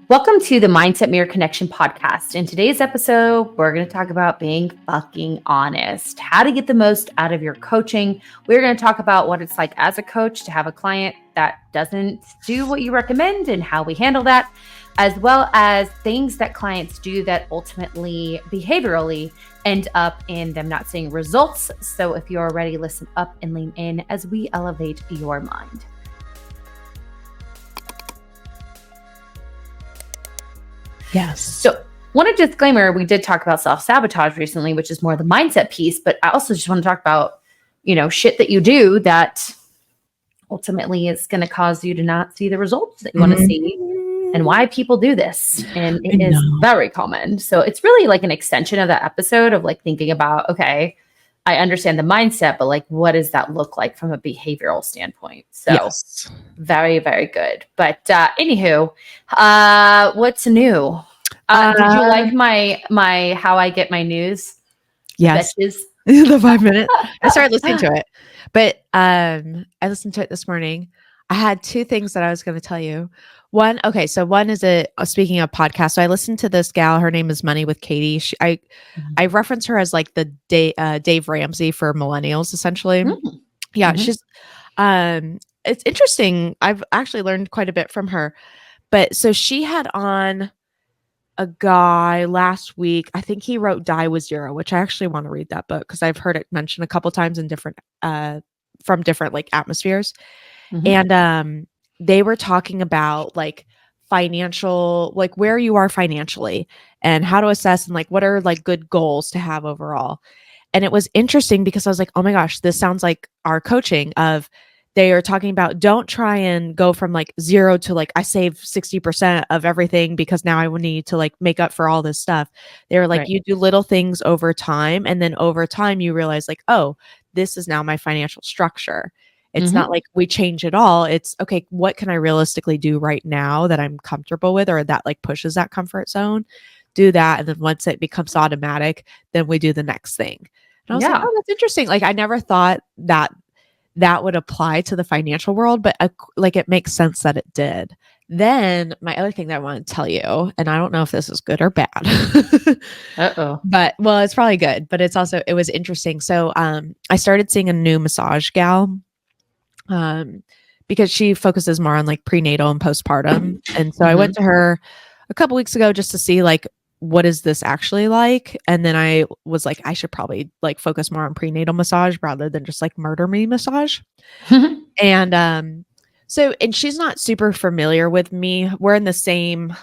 Welcome to the Mindset Mirror Connection podcast. In today's episode, we're going to talk about being fucking honest, how to get the most out of your coaching. We're going to talk about what it's like as a coach to have a client that doesn't do what you recommend and how we handle that, as well as things that clients do that ultimately behaviorally end up in them not seeing results. So if you're ready, listen up and lean in as we elevate your mind. Yes. So one disclaimer, we did talk about self-sabotage recently, which is more the mindset piece, but I also just want to talk about, shit that you do that ultimately is going to cause you to not see the results that you want to see and why people do this. And it is very common. So it's really like an extension of that episode of like thinking about, okay, I understand the mindset, but like, what does that look like from a behavioral standpoint? So yes. Very, very good. But anywho, what's new? Did you like my how I get my news? Yes. The 5 minutes. I started listening to it, but I listened to it this morning. I had two things that I was going to tell you. One is speaking of podcasts. So I listened to this gal. Her name is Money with Katie. I reference her as like the Dave Ramsey for millennials, essentially. Yeah, she's. It's interesting. I've actually learned quite a bit from her. But so she had on a guy last week. I think he wrote Die with Zero, which I actually want to read that book because I've heard it mentioned a couple times in different from different like atmospheres. And they were talking about like financial, like where you are financially and how to assess and like what are like good goals to have overall. And it was interesting because I was like, oh my gosh, this sounds like our coaching of they are talking about don't try and go from like 0 to like I save 60% of everything because now I will need to like make up for all this stuff. They were like, right. You do little things over time. And then over time you realize like, oh, this is now my financial structure. It's not like we change it all. It's okay. What can I realistically do right now that I'm comfortable with or that like pushes that comfort zone? Do that. And then once it becomes automatic, then we do the next thing. And I was like, oh, that's interesting. Like I never thought that would apply to the financial world, but like it makes sense that it did. Then my other thing that I want to tell you, and I don't know if this is good or bad. But well, it's probably good, but it was interesting. So I started seeing a new massage gal. Because she focuses more on like prenatal and postpartum. And so I went to her a couple weeks ago just to see like, what is this actually like? And then I was like, I should probably like focus more on prenatal massage rather than just like murder me massage. And and she's not super familiar with me. We're in the same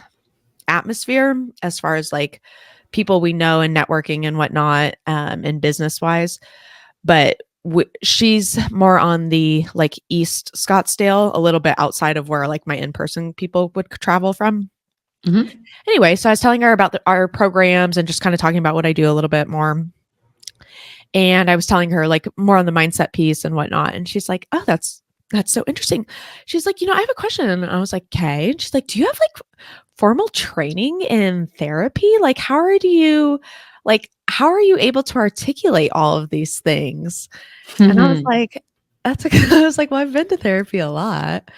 atmosphere as far as like people we know and networking and whatnot, and business wise. But she's more on the like East Scottsdale, a little bit outside of where like my in-person people would travel from. Anyway, so I was telling her about our programs and just kind of talking about what I do a little bit more. And I was telling her like more on the mindset piece and whatnot. And she's like, oh, that's so interesting. She's like, I have a question. And I was like, okay. And she's like, do you have like formal training in therapy? Like, how are you able to articulate all of these things? And I was like, I was like, well, I've been to therapy a lot.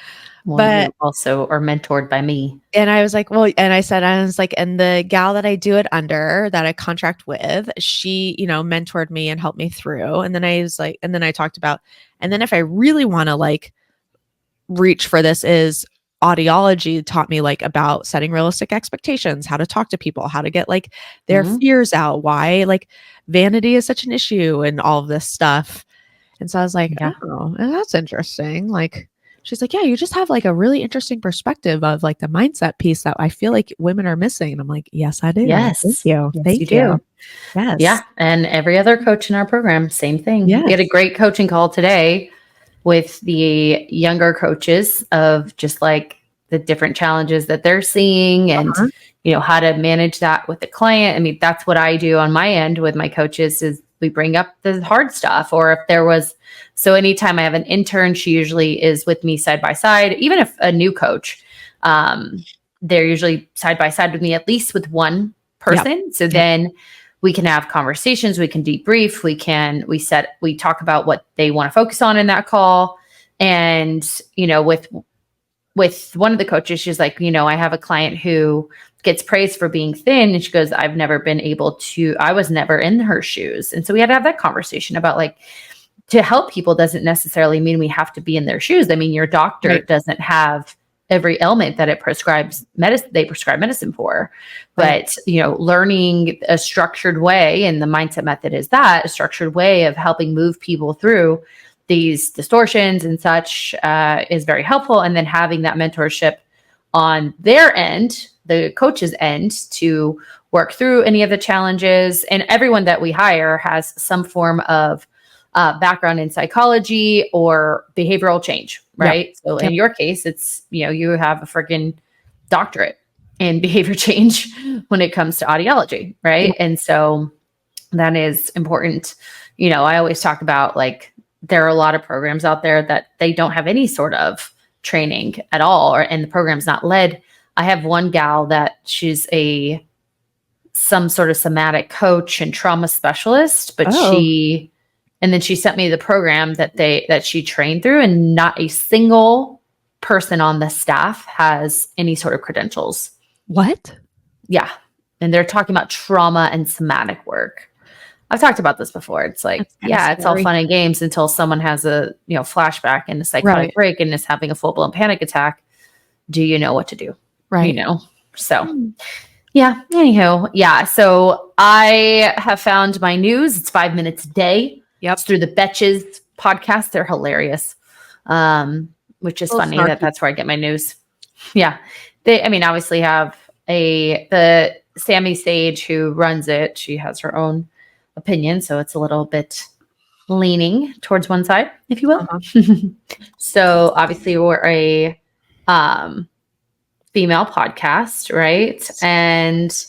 Well, but you also are mentored by me. And I was like, well, and I was like, and the gal that I do it under that I contract with, she, mentored me and helped me through. And then I was like, and then I talked about, and then if I really want to like reach for this is audiology taught me like about setting realistic expectations, how to talk to people, how to get like their fears out, why like vanity is such an issue and all of this stuff. And so I was like, oh, that's interesting. Like, she's like, yeah, you just have like a really interesting perspective of like the mindset piece that I feel like women are missing. And I'm like, yes, I do. Yes. Thank you. Yes, Thank you do. Yes. Yeah. And every other coach in our program, same thing. Yes. We had a great coaching call today with the younger coaches of just like the different challenges that they're seeing and, how to manage that with the client. I mean, that's what I do on my end with my coaches is we bring up the hard stuff. Or if there was, so anytime I have an intern, she usually is with me side by side. Even if a new coach, they're usually side by side with me, at least with one person. Yep. So then we can have conversations, we can debrief, we talk about what they want to focus on in that call. And, with with one of the coaches, she's like, I have a client who gets praised for being thin. And she goes, I was never in her shoes. And so we had to have that conversation about like, to help people doesn't necessarily mean we have to be in their shoes. I mean, your doctor doesn't have every ailment that they prescribe medicine for, but learning a structured way, and the mindset method is that a structured way of helping move people through these distortions and such is very helpful. And then having that mentorship on their end, the coach's end, to work through any of the challenges. And everyone that we hire has some form of background in psychology or behavioral change, right? Yep. So in your case, it's, you have a freaking doctorate in behavior change when it comes to audiology, right? Yep. And so that is important. I always talk about like, there are a lot of programs out there that they don't have any sort of training at all, and the program's not led. I have one gal that she's some sort of somatic coach and trauma specialist, but she sent me the program that she trained through, and not a single person on the staff has any sort of credentials. What? Yeah. And they're talking about trauma and somatic work. I've talked about this before. It's like, it's all fun and games until someone has a, flashback and a psychotic break and is having a full-blown panic attack. Do you know what to do? Right. So yeah. Anywho. Yeah. So I have found my news. It's 5 minutes a day. Yep. It's through the Betches podcast. They're hilarious. Which is funny that's where I get my news. Yeah. They, obviously have the Sammy Sage who runs it. She has her own opinion, so it's a little bit leaning towards one side, if you will. Uh-huh. So obviously we're a female podcast, right? And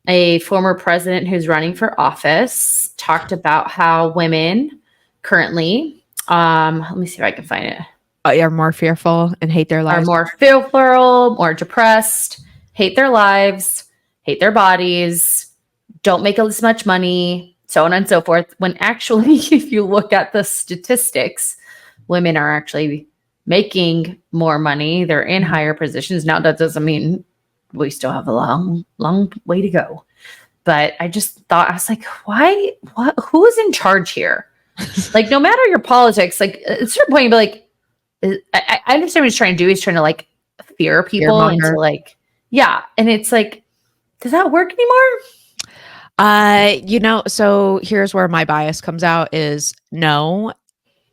a former president who's running for office talked about how women currently, let me see if I can find it, are more fearful and hate their lives, are more fearful, more depressed, hate their lives, hate their bodies, don't make as much money, so on and so forth. When actually, if you look at the statistics, women are actually making more money. They're in higher positions. Now, that doesn't mean we still have a long, long way to go. But I just thought, I was like, who's in charge here? Like, no matter your politics, like at a certain point, you'd be like, I understand what he's trying to do. He's trying to like fear people into like, yeah. And it's like, does that work anymore? So here's where my bias comes out is no.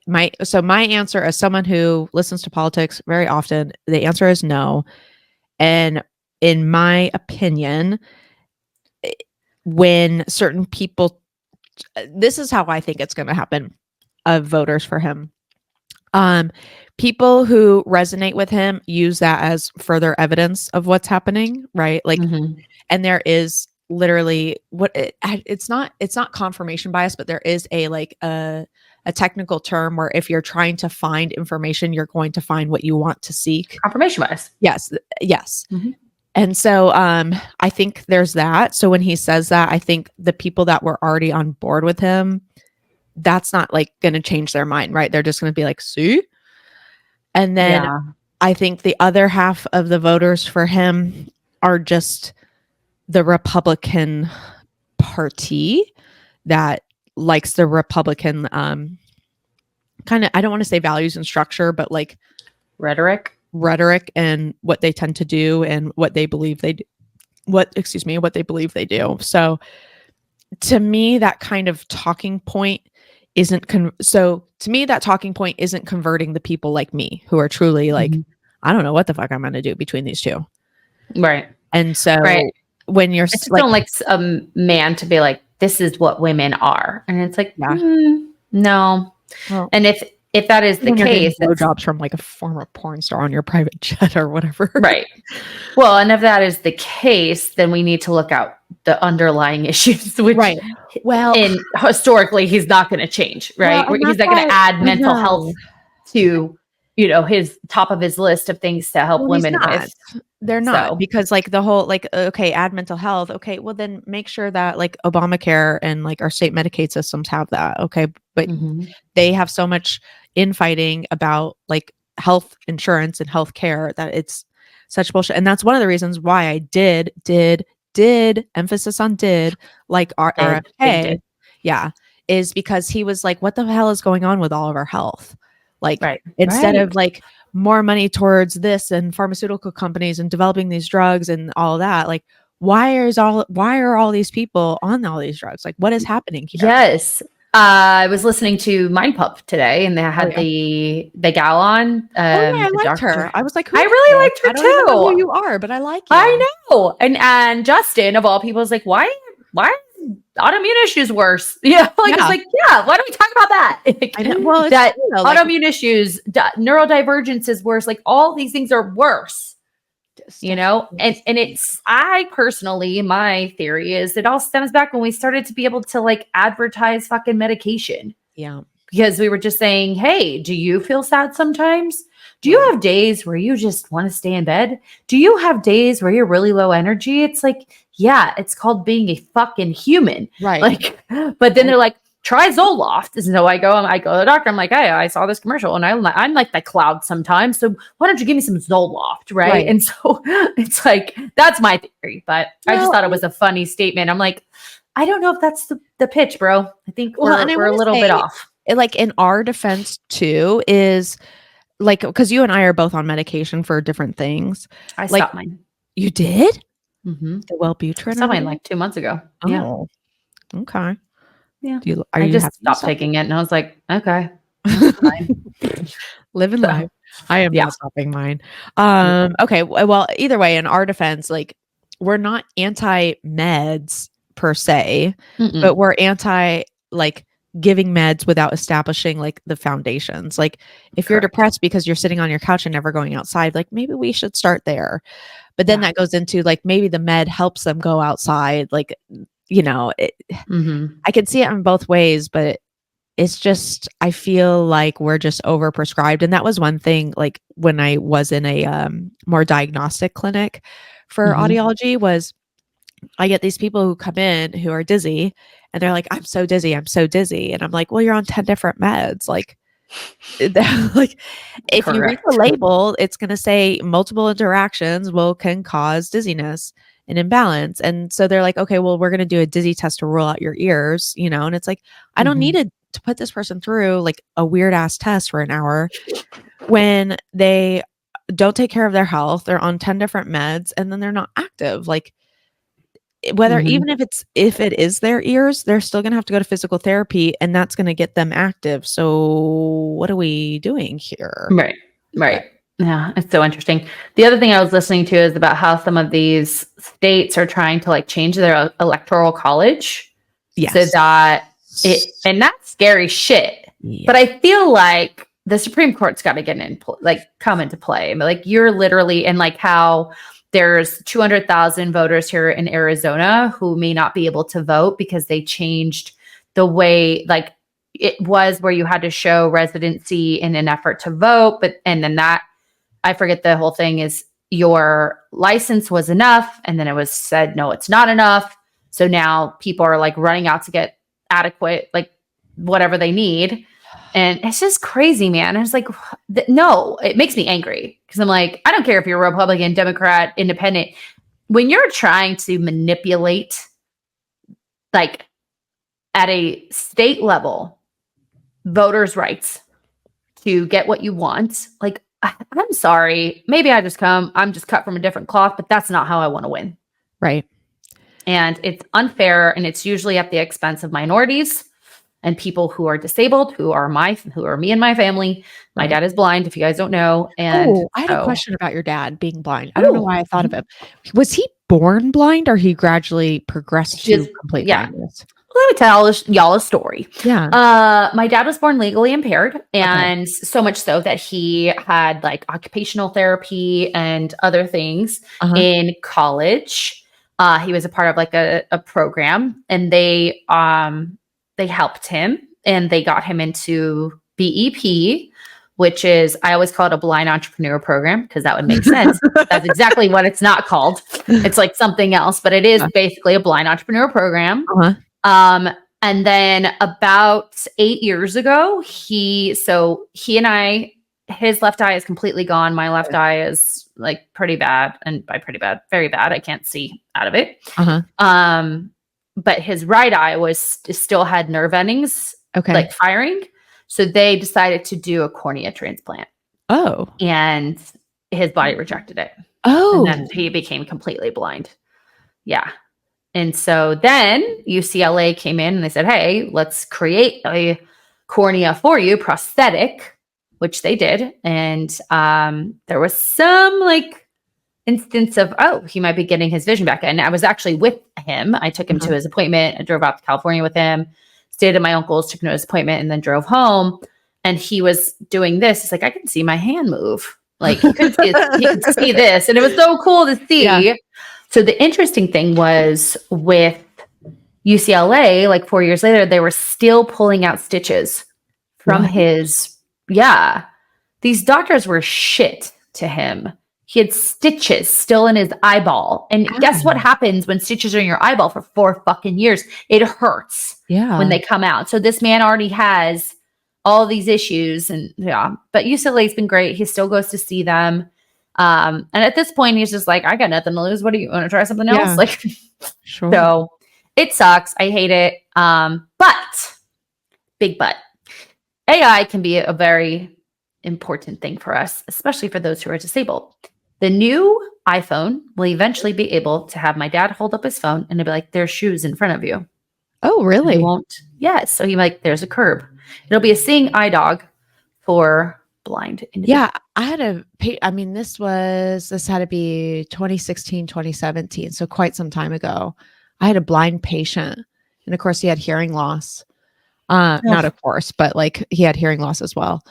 My answer, as someone who listens to politics very often, the answer is no. And in my opinion, when certain people, this is how I think it's going to happen, of voters for him. People who resonate with him use that as further evidence of what's happening, right? Like, and there is literally it's not confirmation bias, but there is a technical term where if you're trying to find information, you're going to find what you want to seek. Confirmation bias. Yes. Mm-hmm. And so I think there's that. So when he says that, I think the people that were already on board with him, that's not like going to change their mind, right? They're just going to be like, see? And then I think the other half of the voters for him are just the Republican Party that likes the Republican kind of, I don't want to say values and structure, but like rhetoric and what they tend to do and what they believe they do. What they believe they do. So to me, that kind of talking point isn't converting the people like me who are truly like, I don't know what the fuck I'm going to do between these two. Right. And so when you're don't like a man to be like, this is what women are. And it's like, no. Well, and if that is the case, jobs from like a former porn star on your private jet or whatever. Right. Well, and if that is the case, then we need to look out the underlying issues, which and historically he's not going to change, right? Well, he's not going to add mental health to, his top of his list of things to help women with. They're not, because like the whole, like, okay, add mental health. Okay. Well, then make sure that like Obamacare and like our state Medicaid systems have that. Okay. But they have so much infighting about like health insurance and health care that it's such bullshit. And that's one of the reasons why I did emphasis on did like Big RFK. did. Yeah. Is because he was like, what the hell is going on with all of our health? Like Right. instead Right. of like more money towards this and pharmaceutical companies and developing these drugs and all that, like why are all these people on all these drugs? Like what is happening here? Yes. I was listening to Mind Pup today, and they Oh had yeah. the gal on, Oh yeah, I the liked doctor. her. I was like, who I is really this? liked her I don't even know who too. you are, but I like you. I know. And Justin, of all people, is like, why autoimmune issues worse? Yeah, like it's Yeah. like, yeah, why don't we talk about that? Like, I know. Well, it's that true, though, like, autoimmune issues, neurodivergence is worse. Like all these things are worse, you stuff. know? And it's I personally, my theory is it all stems back when we started to be able to like advertise fucking medication. Yeah. Because we were just saying, hey, do you feel sad sometimes? Do you Right. have days where you just want to stay in bed? Do you have days where you're really low energy? It's like, yeah, it's called being a fucking human. Right. Like, but then they're like, try Zoloft. And so I go to the doctor. I'm like, hey, I saw this commercial and I'm like the cloud sometimes. So why don't you give me some Zoloft? Right. Right. And so it's like, that's my theory. But I just Well, thought it was a funny statement. I'm like, I don't know if that's the pitch, bro. I think well, and I we're a want to little bit say, off. like in our defense too, is like because you and I are both on medication for different things. I Like stopped mine. you did Mm-hmm. the Wellbutrin Stopped or mine whatever? like 2 months ago. Yeah. Oh, okay. Yeah. Are I you just happy you stopped taking it and I was like, okay, that's fine. living So, life? I am yeah. not stopping mine. Okay. Well, either way, in our defense, like we're not anti meds per se, but Mm-mm. we're anti like giving meds without establishing like the foundations. Like if you're Correct. depressed because you're sitting on your couch and never going outside, like maybe we should start there. But then Yeah. that goes into like maybe the med helps them go outside. Like, you know, Mm-hmm. I can see it in both ways, but it's just I feel like we're just overprescribed. And that was one thing like when I was in a more diagnostic clinic for Mm-hmm. audiology was I get these people who come in who are dizzy and they're like, I'm so dizzy, I'm so dizzy. And I'm like, well, you're on 10 different meds. Like, like if you read the Correct. label, it's going to say multiple interactions can cause dizziness and imbalance. And so they're like, okay, well, we're going to do a dizzy test to rule out your ears, you know? And it's like, I don't need Mm-hmm. to put this person through like a weird ass test for an hour when they don't take care of their health. They're on 10 different meds and then they're not active. Like, whether Mm-hmm. even if it is their ears, they're still going to have to go to physical therapy and that's going to get them active. So what are we doing here? Right. Right. Yeah, it's so interesting. The other thing I was listening to is about how some of these states are trying to like change their electoral college so Yes. that and that's scary shit. Yeah. But I feel like the Supreme Court's got to get come into play. Like you're literally and like how there's 200,000 voters here in Arizona who may not be able to vote because they changed the way like it was where you had to show residency in an effort to vote, and then that I forget the whole thing is your license was enough and then it was said no, it's not enough. So now people are like running out to get adequate like whatever they need. And it's just crazy, man. And it's like, no, it makes me angry because I'm like, I don't care if you're a Republican, Democrat, Independent. When you're trying to manipulate, like at a state level, voters' rights to get what you want, like, I'm sorry. Maybe I'm just cut from a different cloth, but that's not how I want to win. Right. And it's unfair. And it's usually at the expense of minorities and people who are disabled, who are me and my family. My dad is blind, if you guys don't know. And I had a question about your dad being blind. I Ooh. don't know why I thought of him. Was he born blind or he gradually progressed to complete blindness? Let me tell y'all a story. Yeah. My dad was born legally impaired, and so much so that he had like occupational therapy and other things in college. He was a part of like a program, and they helped him and they got him into BEP, which is, I always call it a blind entrepreneur program because that would make sense. That's exactly what it's not called. It's like something else, but it is basically a blind entrepreneur program. And then about 8 years ago, he and I his left eye is completely gone. My left eye is like pretty bad, and by pretty bad, very bad. I can't see out of it. But his right eye still had nerve endings, like firing. So they decided to do a cornea transplant. Oh, and his body rejected it. Oh, and then he became completely blind. Yeah. And so then UCLA came in and they said, hey, let's create a cornea for you, prosthetic, which they did. And there was some like instance of, he might be getting his vision back. And I was actually with him. I took him to his appointment. I drove out to California with him, stayed at my uncle's, took him to his appointment, and then drove home. And he was doing this. It's like, I can see my hand move. Like he could see this. And it was so cool to see. Yeah. So the interesting thing was with UCLA, like 4 years later, they were still pulling out stitches from his, these doctors were shit to him. He had stitches still in his eyeball. And guess what happens when stitches are in your eyeball for 4 fucking years? It hurts when they come out. So this man already has all these issues. And but UCLA's been great. He still goes to see them. And at this point, he's just like, I got nothing to lose. What do you want to try something else? Like, sure. So it sucks. I hate it. But big but AI can be a very important thing for us, especially for those who are disabled. The new iPhone will eventually be able to have my dad hold up his phone and it'll be like, there's shoes in front of you. Oh, really? He won't. Yes. So he's like, there's a curb. It'll be a seeing eye dog for blind individuals. Yeah. I had this had to be 2016, 2017. So quite some time ago. I had a blind patient and of course he had hearing loss. Not of course, but like he had hearing loss as well.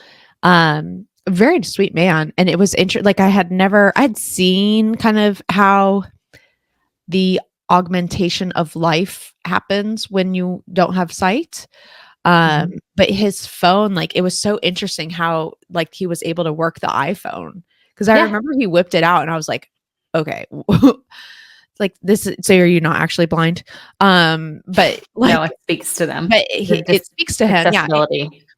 Very sweet man. And it was interesting. Like I'd seen kind of how the augmentation of life happens when you don't have sight. But his phone, like it was so interesting how like he was able to work the iPhone. Cause I remember he whipped it out and I was like, okay, like this is, so are you not actually blind? But like, no, it speaks to them. But it speaks to him. Yeah.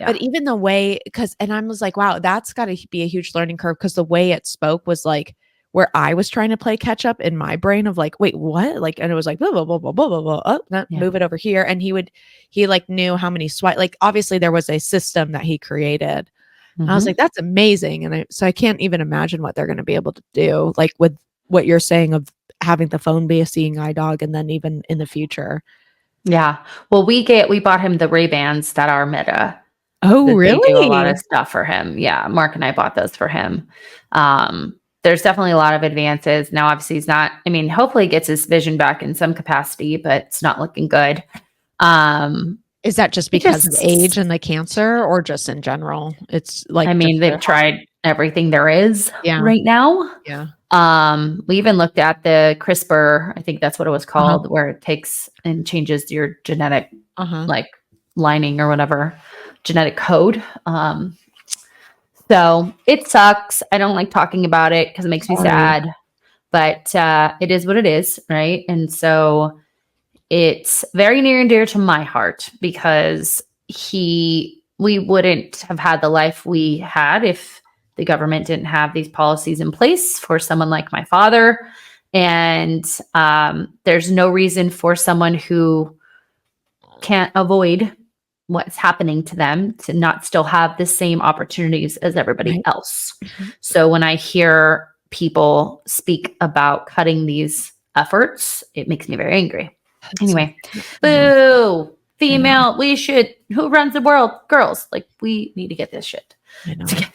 But even the way, and I was like, wow, that's got to be a huge learning curve. Cause the way it spoke was like where I was trying to play catch up in my brain of like, wait, what? Like, and it was like, blah, blah, blah, blah, blah, blah, blah. Oh, no, move it over here. And he like knew how many swipe, like obviously there was a system that he created. And I was like, that's amazing. And so I can't even imagine what they're going to be able to do. Like with what you're saying of having the phone be a seeing eye dog. And then even in the future. Yeah. Well, we bought him the Ray-Bans that are Meta. Oh, really? They do a lot of stuff for him. Yeah. Mark and I bought those for him. There's definitely a lot of advances. Now, obviously he's not, hopefully he gets his vision back in some capacity, but it's not looking good. Is that just because of age and the cancer or just in general? It's like, they've tried everything there is right now. Yeah. We even looked at the CRISPR, I think that's what it was called, where it takes and changes your genetic like lining or whatever, genetic code. So it sucks. I don't like talking about it because it makes me sad, but it is what it is, right? And so it's very near and dear to my heart because we wouldn't have had the life we had if the government didn't have these policies in place for someone like my father. And there's no reason for someone who can't avoid what's happening to them to not still have the same opportunities as everybody else. So when I hear people speak about cutting these efforts, it makes me very angry. Anyway, boo, female, who runs the world? Girls, like we need to get this shit together.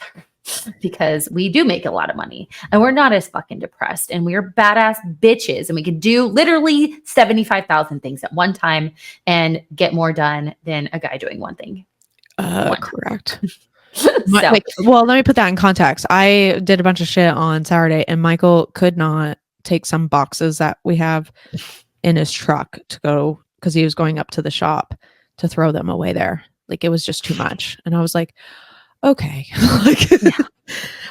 Because we do make a lot of money and we're not as fucking depressed and we're badass bitches and we can do literally 75,000 things at one time and get more done than a guy doing one thing. Correct. Well, let me put that in context. I did a bunch of shit on Saturday and Michael could not take some boxes that we have in his truck to go because he was going up to the shop to throw them away there. Like it was just too much. And I was like, okay,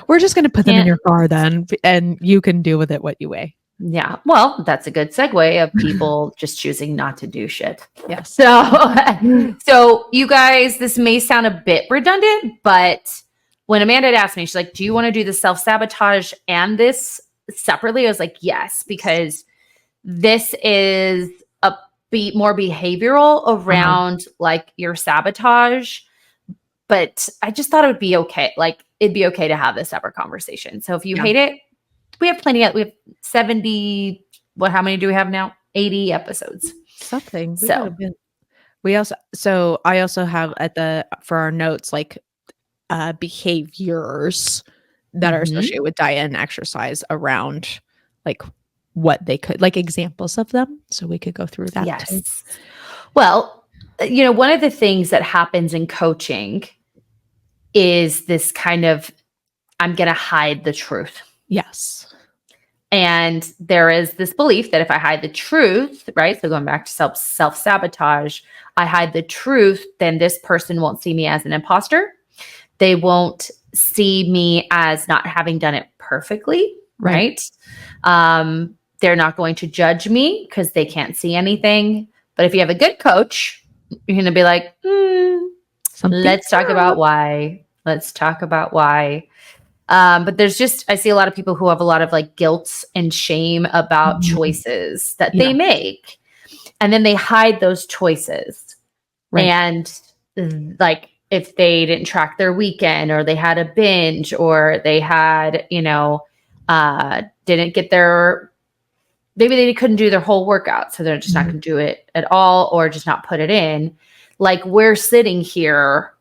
we're just going to put them in your car then, and you can do with it what you weigh. Yeah. Well, that's a good segue of people just choosing not to do shit. Yeah. So you guys, this may sound a bit redundant, but when Amanda had asked me, she's like, do you want to do the self-sabotage and this separately? I was like, yes, because this is a more behavioral around like your sabotage. But I just thought it would be okay. Like it'd be okay to have this separate conversation. So if you hate it, we have plenty of, we have 70, how many do we have now? 80 episodes. Something. I also have for our notes, like behaviors that are associated with diet and exercise around like what they could, like examples of them. So we could go through that. Yes. Too. Well, one of the things that happens in coaching is this kind of, I'm going to hide the truth. Yes. And there is this belief that if I hide the truth, right? So going back to self-sabotage, I hide the truth, then this person won't see me as an imposter. They won't see me as not having done it perfectly, right? They're not going to judge me because they can't see anything. But if you have a good coach, you're going to be like, let's talk about why. Let's talk about why. But there's just, I see a lot of people who have a lot of like guilt and shame about choices that they make. And then they hide those choices. And like, if they didn't track their weekend or they had a binge or they had, didn't get maybe they couldn't do their whole workout. So they're just not going to do it at all or just not put it in. Like we're sitting here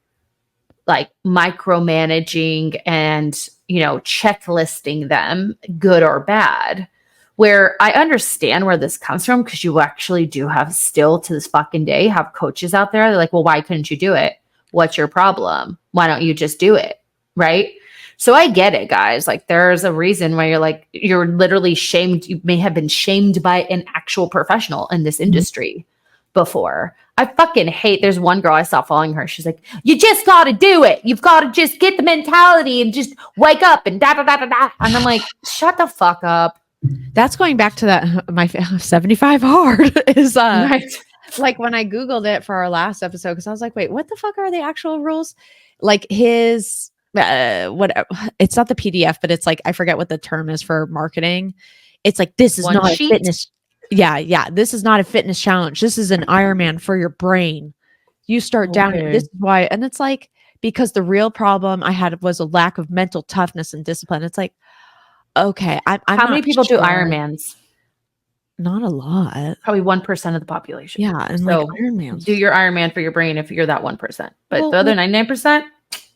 like micromanaging and, checklisting them good or bad, where I understand where this comes from because you actually do have still to this fucking day have coaches out there. They're like, well, why couldn't you do it? What's your problem? Why don't you just do it? Right. So I get it, guys. Like there's a reason why you're literally shamed. You may have been shamed by an actual professional in this industry before. I fucking hate, there's one girl I saw following her. She's like, you just got to do it. You've got to just get the mentality and just wake up and da, da, da, da, da. And I'm like, shut the fuck up. That's going back to that. My 75 hard is, like when I Googled it for our last episode, because I was like, wait, what the fuck are the actual rules? Like his, whatever. It's not the PDF, but it's like, I forget what the term is for marketing. It's like, this is not a fitness. Yeah. This is not a fitness challenge. This is an Ironman for your brain. You start down. This is why. And it's like, because the real problem I had was a lack of mental toughness and discipline. It's like, okay. How many people do Ironmans? Not a lot. Probably 1% of the population. Yeah. And so like Ironman. Do your Ironman for your brain if you're that 1%. But the other 99%,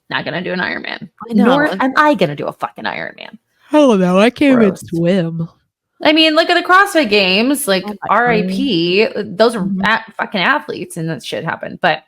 not going to do an Ironman. Nor am I going to do a fucking Ironman. Hell no. I can't even swim. I mean, look at the CrossFit Games, like RIP. Those are fucking athletes and that shit happened. But,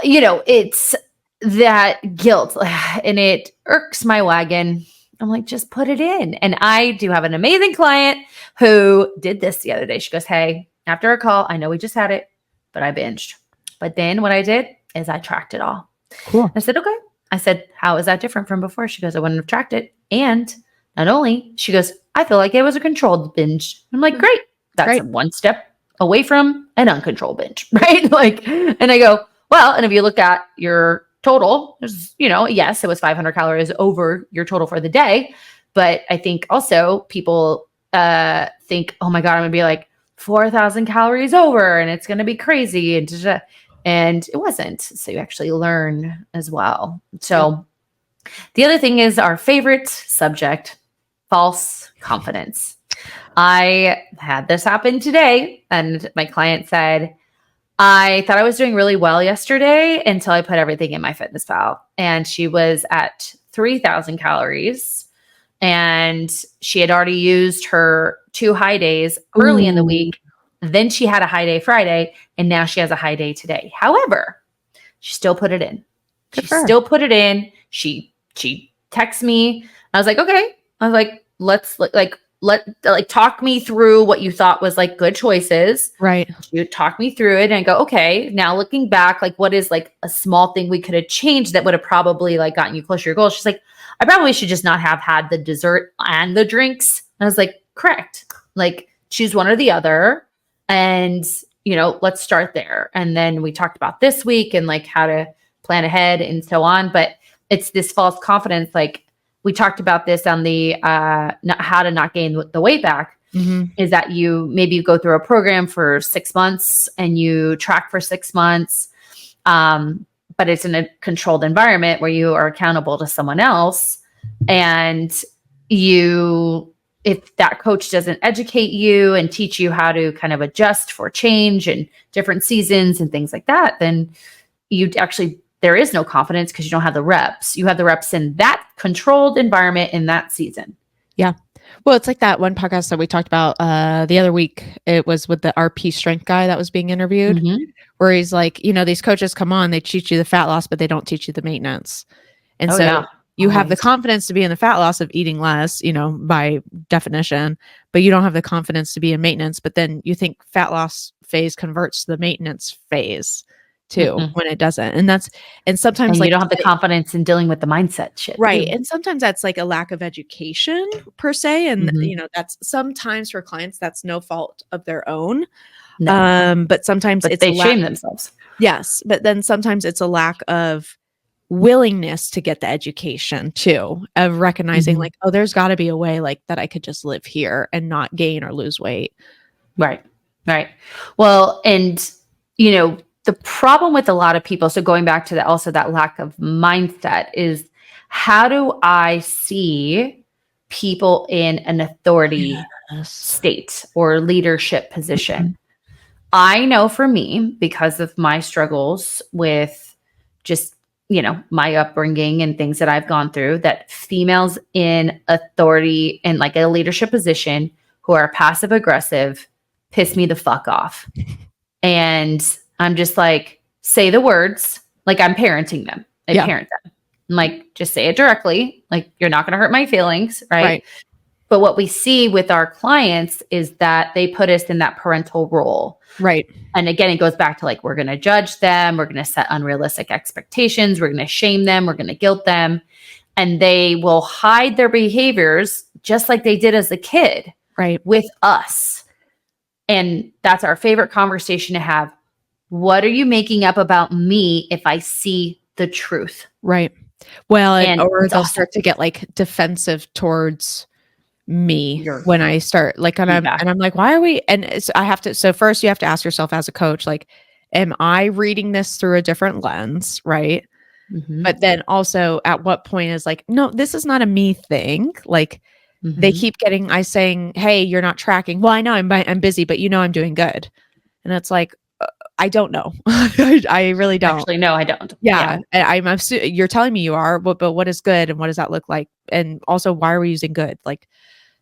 it's that guilt and it irks my wagon. I'm like, just put it in. And I do have an amazing client who did this the other day. She goes, hey, after a call, I know we just had it, but I binged. But then what I did is I tracked it all. Cool. I said, okay. I said, how is that different from before? She goes, I wouldn't have tracked it. And not only, she goes, I feel like it was a controlled binge. I'm like, great. That's one step away from an uncontrolled binge, right? Like, and I go, well, and if you look at your total, there's, yes, it was 500 calories over your total for the day. But I think also people think, oh my God, I'm going to be like 4,000 calories over and it's going to be crazy. And it wasn't. So you actually learn as well. So the other thing is our favorite subject, false confidence. I had this happen today and my client said, I thought I was doing really well yesterday until I put everything in MyFitnessPal. And she was at 3,000 calories and she had already used her 2 high days early in the week. Then she had a high day Friday and now she has a high day today. However, she still put it in. Still put it in. She texts me. I was like, okay. I was like, let's talk me through what you thought was like good choices. Right. You talk me through it and go, okay, now looking back, like what is like a small thing we could have changed that would have probably like gotten you closer to your goal? She's like, I probably should just not have had the dessert and the drinks. And I was like, correct. Like choose one or the other. And, let's start there. And then we talked about this week and like how to plan ahead and so on. But it's this false confidence. Like we talked about this on the how to not gain the weight back. Is that you go through a program for 6 months and you track for 6 months, but it's in a controlled environment where you are accountable to someone else, and if that coach doesn't educate you and teach you how to kind of adjust for change and different seasons and things like that, then there is no confidence because you don't have the reps. You have the reps in that controlled environment in that season. Yeah. Well, it's like that one podcast that we talked about the other week. It was with the RP strength guy that was being interviewed, where he's like, these coaches come on, they teach you the fat loss, but they don't teach you the maintenance. And you have the confidence to be in the fat loss of eating less, by definition, but you don't have the confidence to be in maintenance. But then you think fat loss phase converts to the maintenance phase too, when it doesn't. And sometimes you don't have the confidence in dealing with the mindset shit. Right. Too. And sometimes that's like a lack of education per se. And, that's sometimes for clients, that's no fault of their own. No. But sometimes they shame themselves. Yes. But then sometimes it's a lack of willingness to get the education too, of recognizing like, oh, there's got to be a way like that I could just live here and not gain or lose weight. Right. Right. Well, and, the problem with a lot of people, so going back to that lack of mindset, is how do I see people in an authority state or leadership position? I know for me, because of my struggles with just, my upbringing and things that I've gone through, that females in authority and like a leadership position who are passive aggressive piss me the fuck off. And I'm just like, say the words, like I'm parenting them. I parent them. I'm like, just say it directly. Like, you're not going to hurt my feelings. Right. But what we see with our clients is that they put us in that parental role. Right. And again, it goes back to like, we're going to judge them. We're going to set unrealistic expectations. We're going to shame them. We're going to guilt them. And they will hide their behaviors just like they did as a kid. Right. With us. And that's our favorite conversation to have. What are you making up about me if I see the truth? Right. Well, or they'll start to get like defensive towards me when I start like, and I'm like, why are we? And so first you have to ask yourself as a coach, like, am I reading this through a different lens? Right. But then also at what point is like, no, this is not a me thing. Like they keep saying, hey, you're not tracking. Well, I know I'm busy, but I'm doing good. And it's like, I don't know. I really don't. Actually, no, I don't. Yeah. You're telling me you are, but what is good and what does that look like? And also, why are we using good? Like,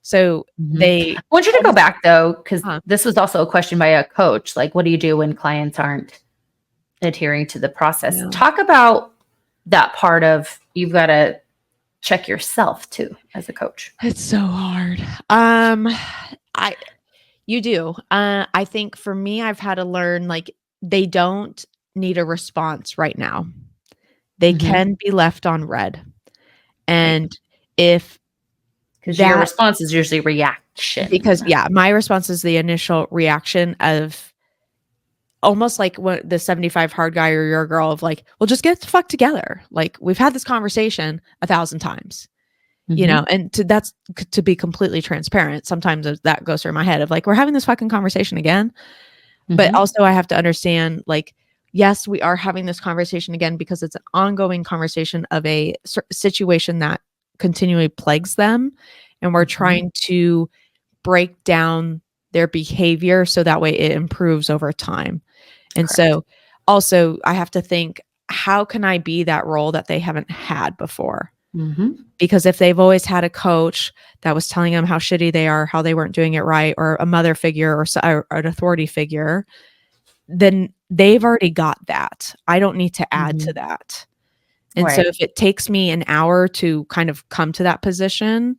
so I want you to go back though, because this was also a question by a coach. Like, what do you do when clients aren't adhering to the process? Yeah. Talk about that part of you've got to check yourself too as a coach. It's so hard. You do. I think for me, I've had to learn like they don't need a response right now. They can be left on red. And because your response is usually reaction. Because my response is the initial reaction of almost like what the 75 hard guy or your girl of like, well, just get the fuck together. Like we've had this conversation 1,000 times. And to be completely transparent, sometimes that goes through my head of like, we're having this fucking conversation again. But also I have to understand like, yes, we are having this conversation again because it's an ongoing conversation of a situation that continually plagues them. And we're trying to break down their behavior so that way it improves over time. And so also I have to think, how can I be that role that they haven't had before? Because if they've always had a coach that was telling them how shitty they are, how they weren't doing it right, or a mother figure or an authority figure, then they've already got that. I don't need to add to that. And so if it takes me an hour to kind of come to that position,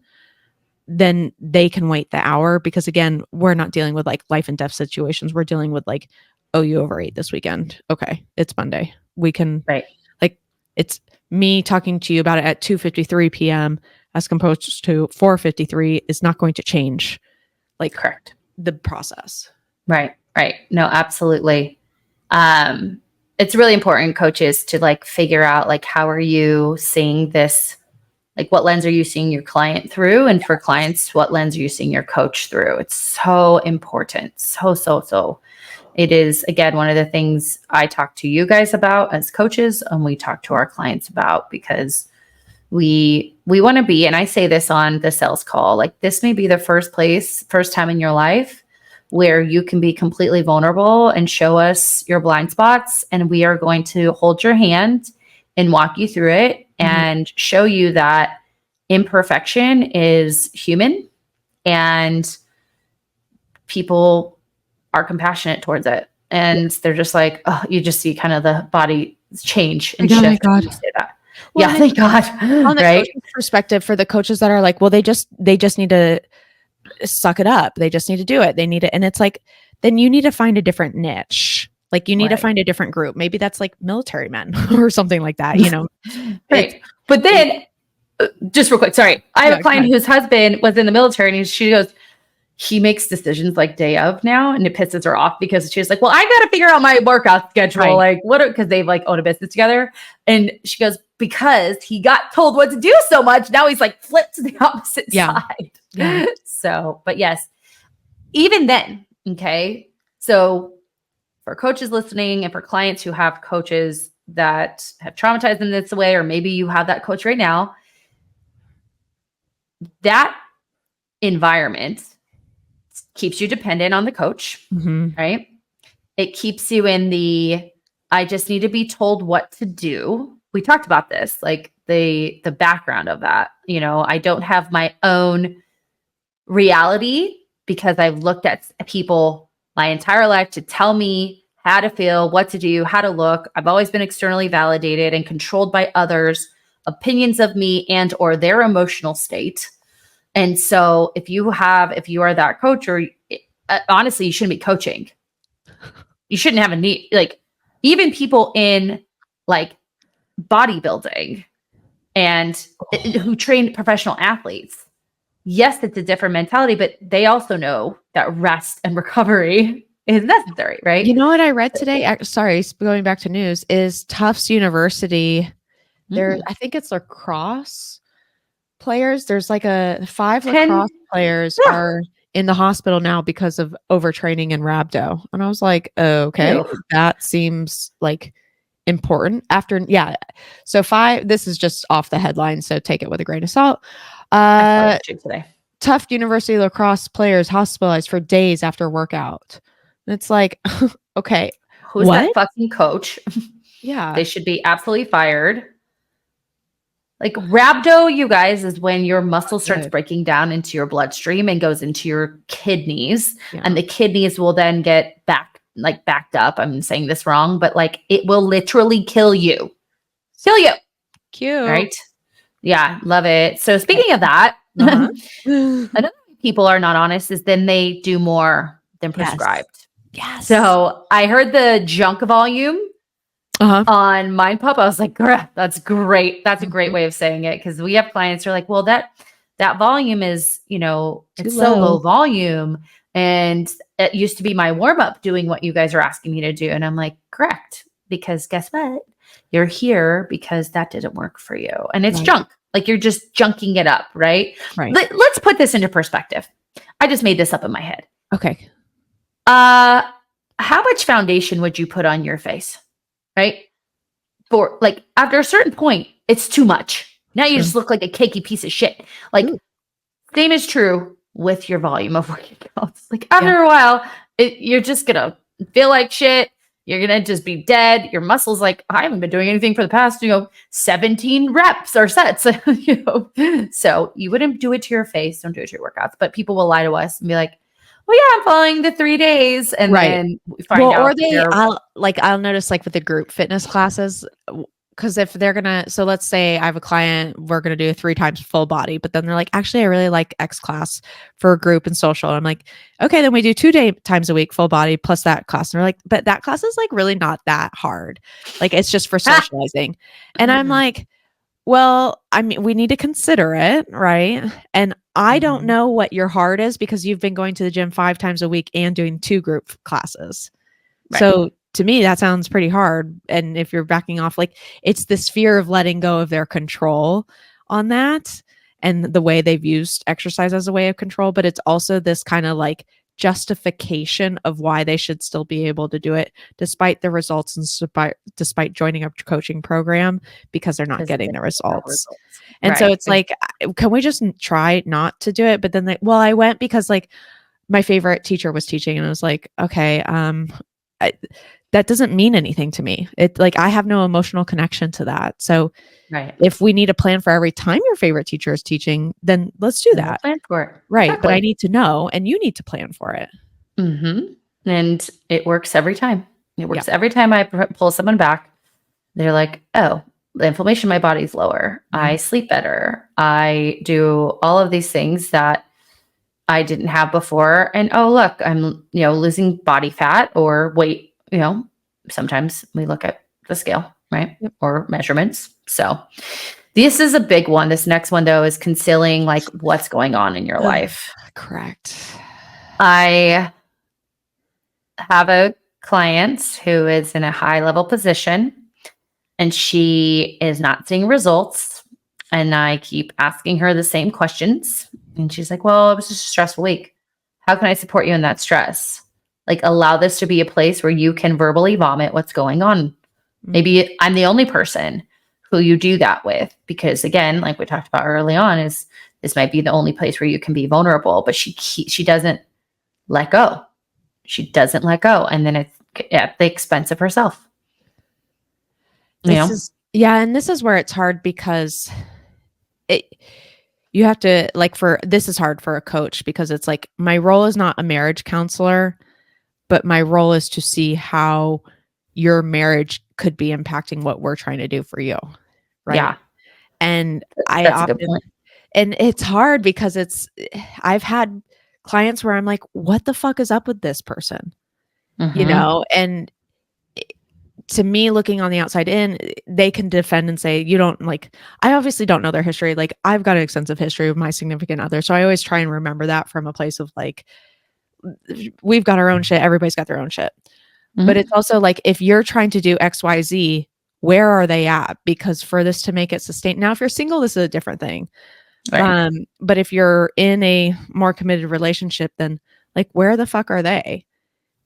then they can wait the hour because again, we're not dealing with like life and death situations. We're dealing with like, oh, you overate this weekend. Okay. It's Monday. We can like, it's me talking to you about it at 2:53 p.m. as opposed to 4:53 is not going to change like the process. Right. No, absolutely. it's really important, coaches, to like figure out like how are you seeing this, like what lens are you seeing your client through, and for clients, what lens are you seeing your coach through? It's so important. So it is, again, one of the things I talk to you guys about as coaches, and we talk to our clients about, because we want to be, and I say this on the sales call, like this may be the first time in your life where you can be completely vulnerable and show us your blind spots, and we are going to hold your hand and walk you through it and show you that imperfection is human, and people are compassionate towards it. And they're just like, oh, you just see kind of the body change and shift. Thank God. When you say that. Well, Yeah, thank God. On the Right? coach's perspective, for the coaches that are like, well, they just need to suck it up. They just need to do it. They need it. And it's like, then you need to find a different niche. Like you need to find a different group. Maybe that's like military men or something like that, you know? Right. But then just real quick, sorry. I have a client whose husband was in the military, and she goes, he makes decisions like day of now, and it pisses her off because she's like, well, I got to figure out my workout schedule. Right. Like what, because they've like owned a business together. And she goes, because he got told what to do so much, now he's like flipped to the opposite side. Yeah. So, but yes, even then, okay. So for coaches listening, and for clients who have coaches that have traumatized them this way, or maybe you have that coach right now, that environment keeps you dependent on the coach, right? It keeps you in the, I just need to be told what to do. We talked about this, like the background of that. You know, I don't have my own reality because I've looked at people my entire life to tell me how to feel, what to do, how to look. I've always been externally validated and controlled by others' opinions of me and or their emotional state. And so if you are that coach, or honestly, you shouldn't be coaching. You shouldn't have a need, like even people in like bodybuilding and who train professional athletes. Yes, it's a different mentality, but they also know that rest and recovery is necessary, right? You know what I read today? Sorry, going back to news, is Tufts University. There, I think it's lacrosse players. There's like 5 lacrosse players are in the hospital now because of overtraining and rhabdo. And I was like, okay, that seems like important. So 5, this is just off the headline, so take it with a grain of salt. Today. Tufts University lacrosse players hospitalized for days after workout. And it's like, okay. Who's that fucking coach? Yeah. They should be absolutely fired. Like rhabdo, you guys, is when your muscle starts breaking down into your bloodstream and goes into your kidneys, and the kidneys will then get backed up. I'm saying this wrong, but like it will literally kill you. Cute. Right? Yeah, love it. So speaking of that, another way people are not honest is then they do more than prescribed. Yes. So I heard the junk volume on Mind Pup. I was like, that's great. That's a great way of saying it, because we have clients who are like, well, that volume is, you know, it's so low volume, and it used to be my warm up doing what you guys are asking me to do. And I'm like, correct, because guess what? You're here because that didn't work for you, and it's junk. Like you're just junking it up, right? Right. Let's put this into perspective. I just made this up in my head. Okay. How much foundation would you put on your face? Right? For like after a certain point, it's too much. Now you just look like a cakey piece of shit. Like same is true with your volume of workouts. Like after a while, you're just gonna feel like shit. You're gonna just be dead. Your muscles, like, I haven't been doing anything for the past, 17 reps or sets. So you wouldn't do it to your face. Don't do it to your workouts. But people will lie to us and be like, well, yeah, I'm following the 3 days. And then we find out. Or I'll notice like with the group fitness classes, because if they're gonna, so let's say I have a client, we're gonna do 3 times full body, but then they're like, actually, I really like X class for group and social. And I'm like, okay, then we do 2 times a week full body plus that class. And they're like, but that class is like really not that hard. Like it's just for socializing. And I'm like, well, I mean, we need to consider it, right? And I don't know what your heart is, because you've been going to the gym 5 times a week and doing 2 group classes. Right. So to me, that sounds pretty hard. And if you're backing off, like it's this fear of letting go of their control on that and the way they've used exercise as a way of control. But it's also this kind of like justification of why they should still be able to do it despite the results and despite joining a coaching program because they're not getting the results. And so it's like, can we just try not to do it? But then like, well, I went because like my favorite teacher was teaching and I was like, okay, that doesn't mean anything to me. It like, I have no emotional connection to that. So if we need a plan for every time your favorite teacher is teaching, then let's do that. We'll plan for it. Right. Exactly. But I need to know, and you need to plan for it. Mm-hmm. And it works every time. It works every time I pull someone back. They're like, oh, the inflammation in my body is lower. I sleep better. I do all of these things that I didn't have before. And oh, look, I'm, losing body fat or weight. Sometimes we look at the scale, right? Or measurements. So this is a big one. This next one though is concealing like what's going on in your life. Correct. I have a client who is in a high level position and she is not seeing results. And I keep asking her the same questions. And she's like, well, it was just a stressful week. How can I support you in that stress? Like allow this to be a place where you can verbally vomit what's going on. Maybe I'm the only person who you do that with, because again, like we talked about early on, is this might be the only place where you can be vulnerable, but she doesn't let go. She doesn't let go. And then it's at the expense of herself. And this is where it's hard because you have to this is hard for a coach because it's like, my role is not a marriage counselor, but my role is to see how your marriage could be impacting what we're trying to do for you. Right. Yeah. And that's a good point. And it's hard because I've had clients where I'm like, what the fuck is up with this person? And to me, looking on the outside in, they can defend and say, you don't I obviously don't know their history. Like I've got an extensive history with my significant other. So I always try and remember that from a place of like, we've got our own shit. Everybody's got their own shit. But it's also like, if you're trying to do X, Y, Z, where are they at? Because for this to make it sustain. Now, if you're single, this is a different thing. Right. But if you're in a more committed relationship, then like, where the fuck are they?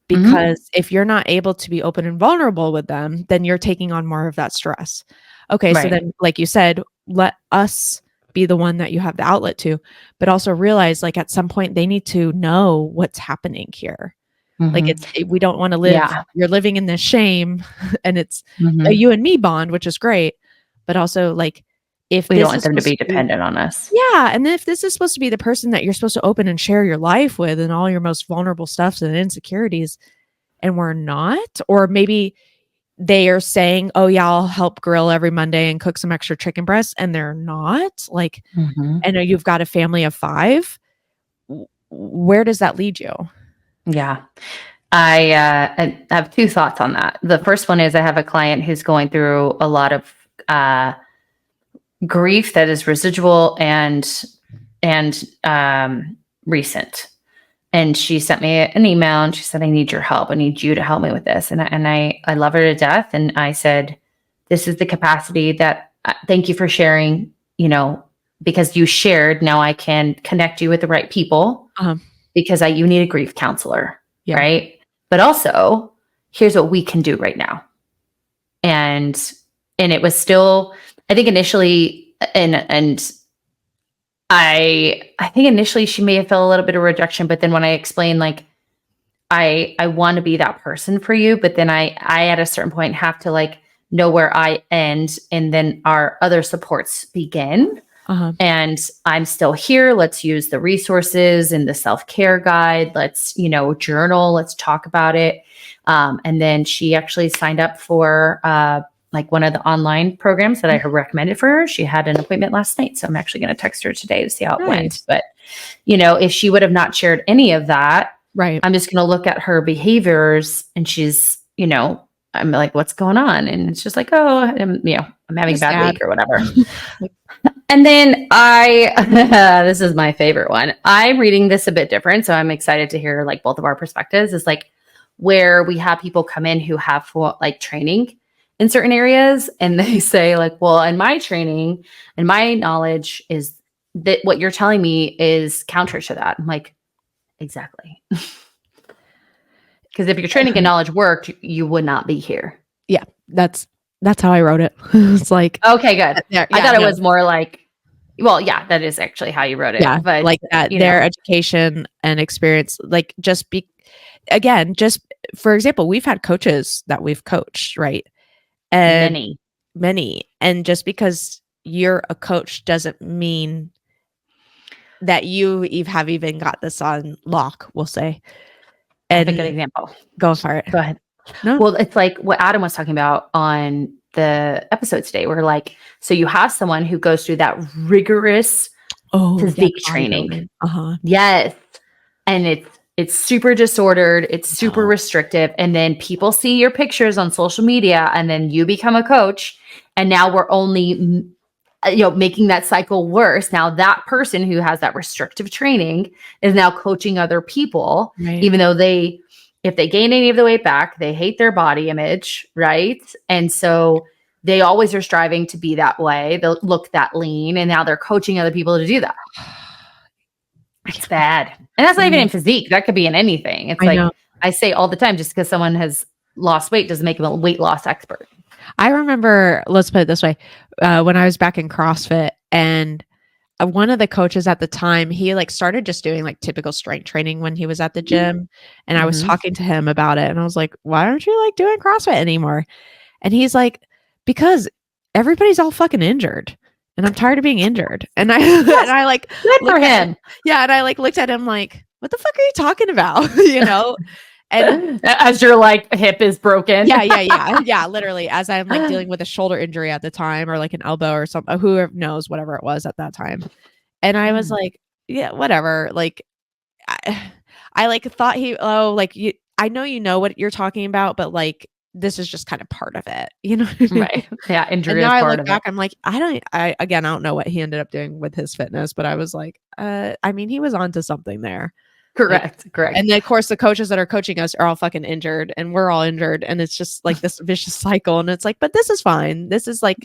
Because if you're not able to be open and vulnerable with them, then you're taking on more of that stress. Okay. So then, like you said, let us be the one that you have the outlet to, but also realize like at some point they need to know what's happening here. Like we don't want to live, you're living in this shame and it's a you and me bond, which is great. But also like, if we don't want them to be dependent on us. Yeah. And if this is supposed to be the person that you're supposed to open and share your life with and all your most vulnerable stuffs and insecurities, and we're not, or maybe they are saying, oh yeah, I'll help grill every Monday and cook some extra chicken breasts. And they're not like, and you've got a family of 5. Where does that lead you? Yeah. I have 2 thoughts on that. The first one is I have a client who's going through a lot of grief that is residual and recent. And she sent me an email and she said, I need your help. I need you to help me with this. And I love her to death. And I said, this is the capacity that, thank you for sharing, because you shared, now I can connect you with the right people because you need a grief counselor. Yeah. Right. But also here's what we can do right now. And it was still, I think initially, and I think initially she may have felt a little bit of rejection, but then when I explained, like, I want to be that person for you, but then I at a certain point have to like know where I end and then our other supports begin. And I'm still here. Let's use the resources in the self-care guide. Let's, journal. Let's talk about it. And then she actually signed up for like one of the online programs that I had recommended for her. She had an appointment last night. So I'm actually going to text her today to see how it went. But, if she would have not shared any of that, I'm just going to look at her behaviors and she's, I'm like, what's going on? And it's just like, oh, I'm having a bad week or whatever. And then this is my favorite one. I'm reading this a bit different. So I'm excited to hear like both of our perspectives. It's like, where we have people come in who have like training in certain areas, and they say like, well, in my training and my knowledge is that what you're telling me is counter to that. I'm like, exactly. Because if your training and knowledge worked, you would not be here. Yeah, that's how I wrote it. It's like, okay, good. Yeah, I thought it was more like, well, yeah, that is actually how you wrote it. Yeah, but like that, their education and experience, like just for example, we've had coaches that we've coached, right? And many. And just because you're a coach doesn't mean that you have even got this on lock, we'll say. And I have a good example. Go for it. Go ahead. No. Well, it's like what Adam was talking about on the episode today. We're like, so you have someone who goes through that rigorous physique training. Yes. And it's super disordered. It's super restrictive. And then people see your pictures on social media, and then you become a coach. And now we're only, making that cycle worse. Now that person who has that restrictive training is now coaching other people, even though if they gain any of the weight back, they hate their body image, right? And so they always are striving to be that way. They'll look that lean, and now they're coaching other people to do that. It's bad. And that's not even in physique. That could be in anything. It's I say all the time, just because someone has lost weight doesn't make them a weight loss expert. I remember, let's put it this way, when I was back in CrossFit, and one of the coaches at the time, he like started just doing like typical strength training when he was at the gym. And I was talking to him about it, and I was like, why aren't you like doing CrossFit anymore? And he's like, because everybody's all fucking injured, and I'm tired of being injured. And I like, good for him. Yeah. And I like looked at him like, what the fuck are you talking about? And as your like hip is broken. Yeah. Literally, as I'm like dealing with a shoulder injury at the time, or like an elbow or something, who knows, whatever it was at that time. And I was like, yeah, whatever. Like, I like thought I know you know what you're talking about, but like, this is just kind of part of it, Right. Yeah. Injury. And now is I part look of back, it. I'm like, I don't know what he ended up doing with his fitness, but I was like, I mean, he was onto something there. Correct. And then of course the coaches that are coaching us are all fucking injured, and we're all injured, and it's just like this vicious cycle. And it's like, but this is fine. This is like,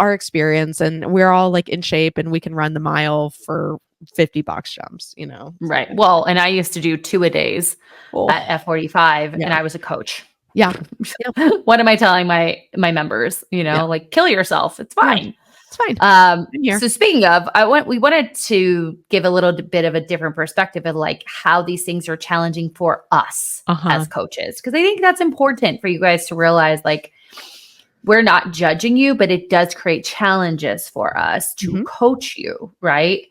our experience, and we're all like in shape, and we can run the mile for 50 box jumps, Right. Well, and I used to do 2-a-days at F45, and I was a coach. Yeah. What am I telling my members? Like, kill yourself. It's fine. It's fine. So speaking of, we wanted to give a little bit of a different perspective of like how these things are challenging for us as coaches. Because I think that's important for you guys to realize, like, we're not judging you, but it does create challenges for us to coach you. Right.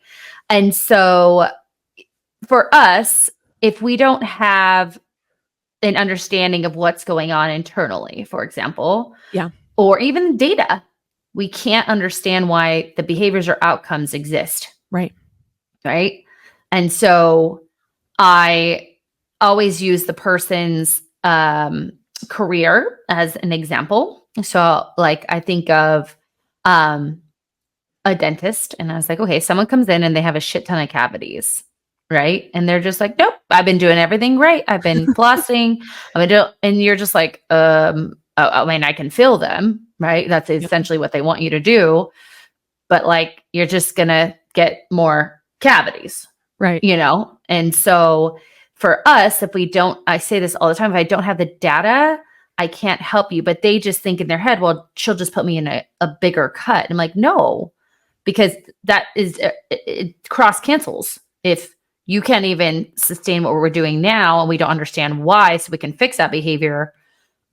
And so for us, if we don't have an understanding of what's going on internally, for example, or even data, we can't understand why the behaviors or outcomes exist. Right. And so I always use the person's career as an example. So like I think of a dentist, and I was like, okay, someone comes in and they have a shit ton of cavities. Right. And they're just like, nope, I've been doing everything right. I've been flossing. And you're just like, I mean, I can feel them. Right. That's essentially what they want you to do. But like, you're just going to get more cavities. Right. And so for us, I say this all the time, if I don't have the data, I can't help you. But they just think in their head, well, she'll just put me in a bigger cut. I'm like, no, because that is, it cross cancels. If you can't even sustain what we're doing now, and we don't understand why, so we can fix that behavior,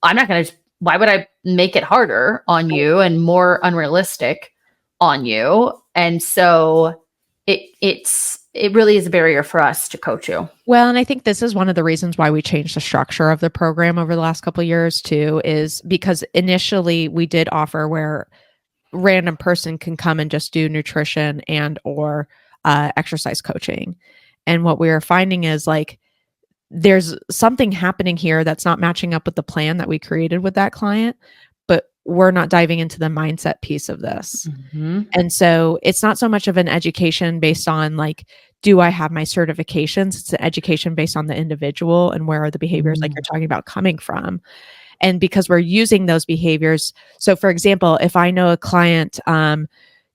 why would I make it harder on you and more unrealistic on you? And so it really is a barrier for us to coach you. Well, and I think this is one of the reasons why we changed the structure of the program over the last couple of years too, is because initially we did offer where random person can come and just do nutrition and or exercise coaching. And what we are finding is like, there's something happening here that's not matching up with the plan that we created with that client. But we're not diving into the mindset piece of this. Mm-hmm. And so it's not so much of an education based on like, do I have my certifications? It's an education based on the individual and where are the behaviors like you're talking about coming from. And because we're using those behaviors. So for example, if I know a client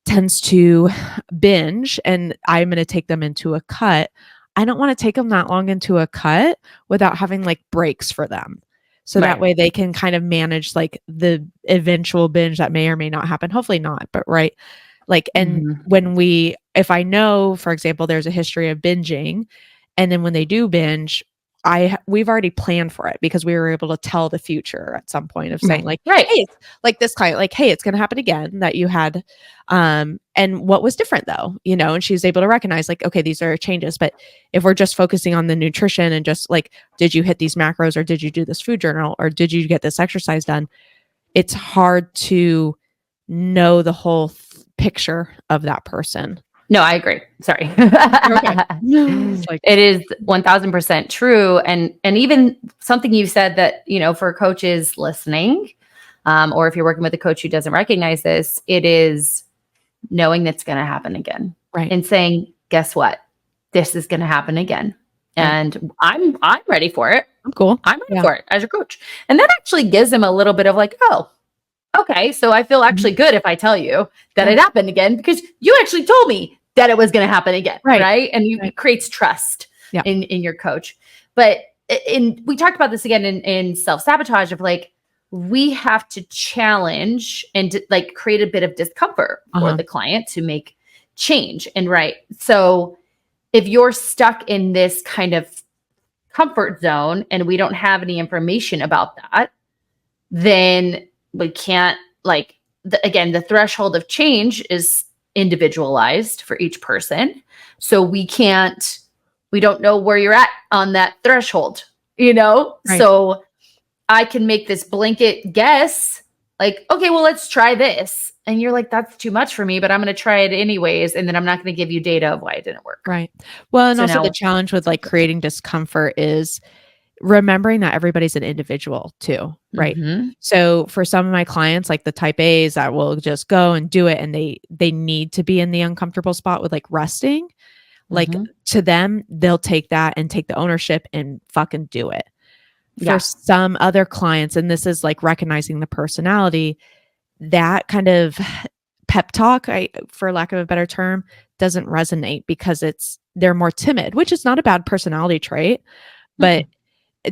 tends to binge and I'm going to take them into a cut, I don't want to take them that long into a cut without having like breaks for them. So that way they can kind of manage like the eventual binge that may or may not happen. Hopefully not, but right. Like, and if I know, for example, there's a history of binging, and then when they do binge, we've already planned for it because we were able to tell the future at some point of saying like, hey, it's like this client, like, hey, it's going to happen again that you had, and what was different though, and she was able to recognize like, okay, these are changes. But if we're just focusing on the nutrition and just like, did you hit these macros or did you do this food journal or did you get this exercise done? It's hard to know the whole picture of that person. No, I agree. Sorry. Okay. It is 1000% true. And even something you said that, for coaches listening, or if you're working with a coach who doesn't recognize this, it is knowing that's going to happen again. Right. And saying, guess what? This is going to happen again. Right. And I'm ready for it. I'm cool. I'm ready for it as your coach. And that actually gives them a little bit of like, oh, okay, so I feel actually good if I tell you that it happened again because you actually told me that it was going to happen again, right? And it creates trust in your coach. But we talked about this again in self-sabotage of like, we have to challenge and to, like create a bit of discomfort for the client to make change. And so if you're stuck in this kind of comfort zone and we don't have any information about that, then we can't the threshold of change is individualized for each person. So we don't know where you're at on that threshold, Right. So I can make this blanket guess like, okay, well, let's try this. And you're like, that's too much for me, but I'm going to try it anyways. And then I'm not going to give you data of why it didn't work. Right. Well, and also the challenge with like creating discomfort is remembering that everybody's an individual too, right? Mm-hmm. So for some of my clients, like the type A's that will just go and do it and they need to be in the uncomfortable spot with like resting, like to them, they'll take that and take the ownership and fucking do it. For some other clients, and this is like recognizing the personality, that kind of pep talk, for lack of a better term, doesn't resonate because they're more timid, which is not a bad personality trait, but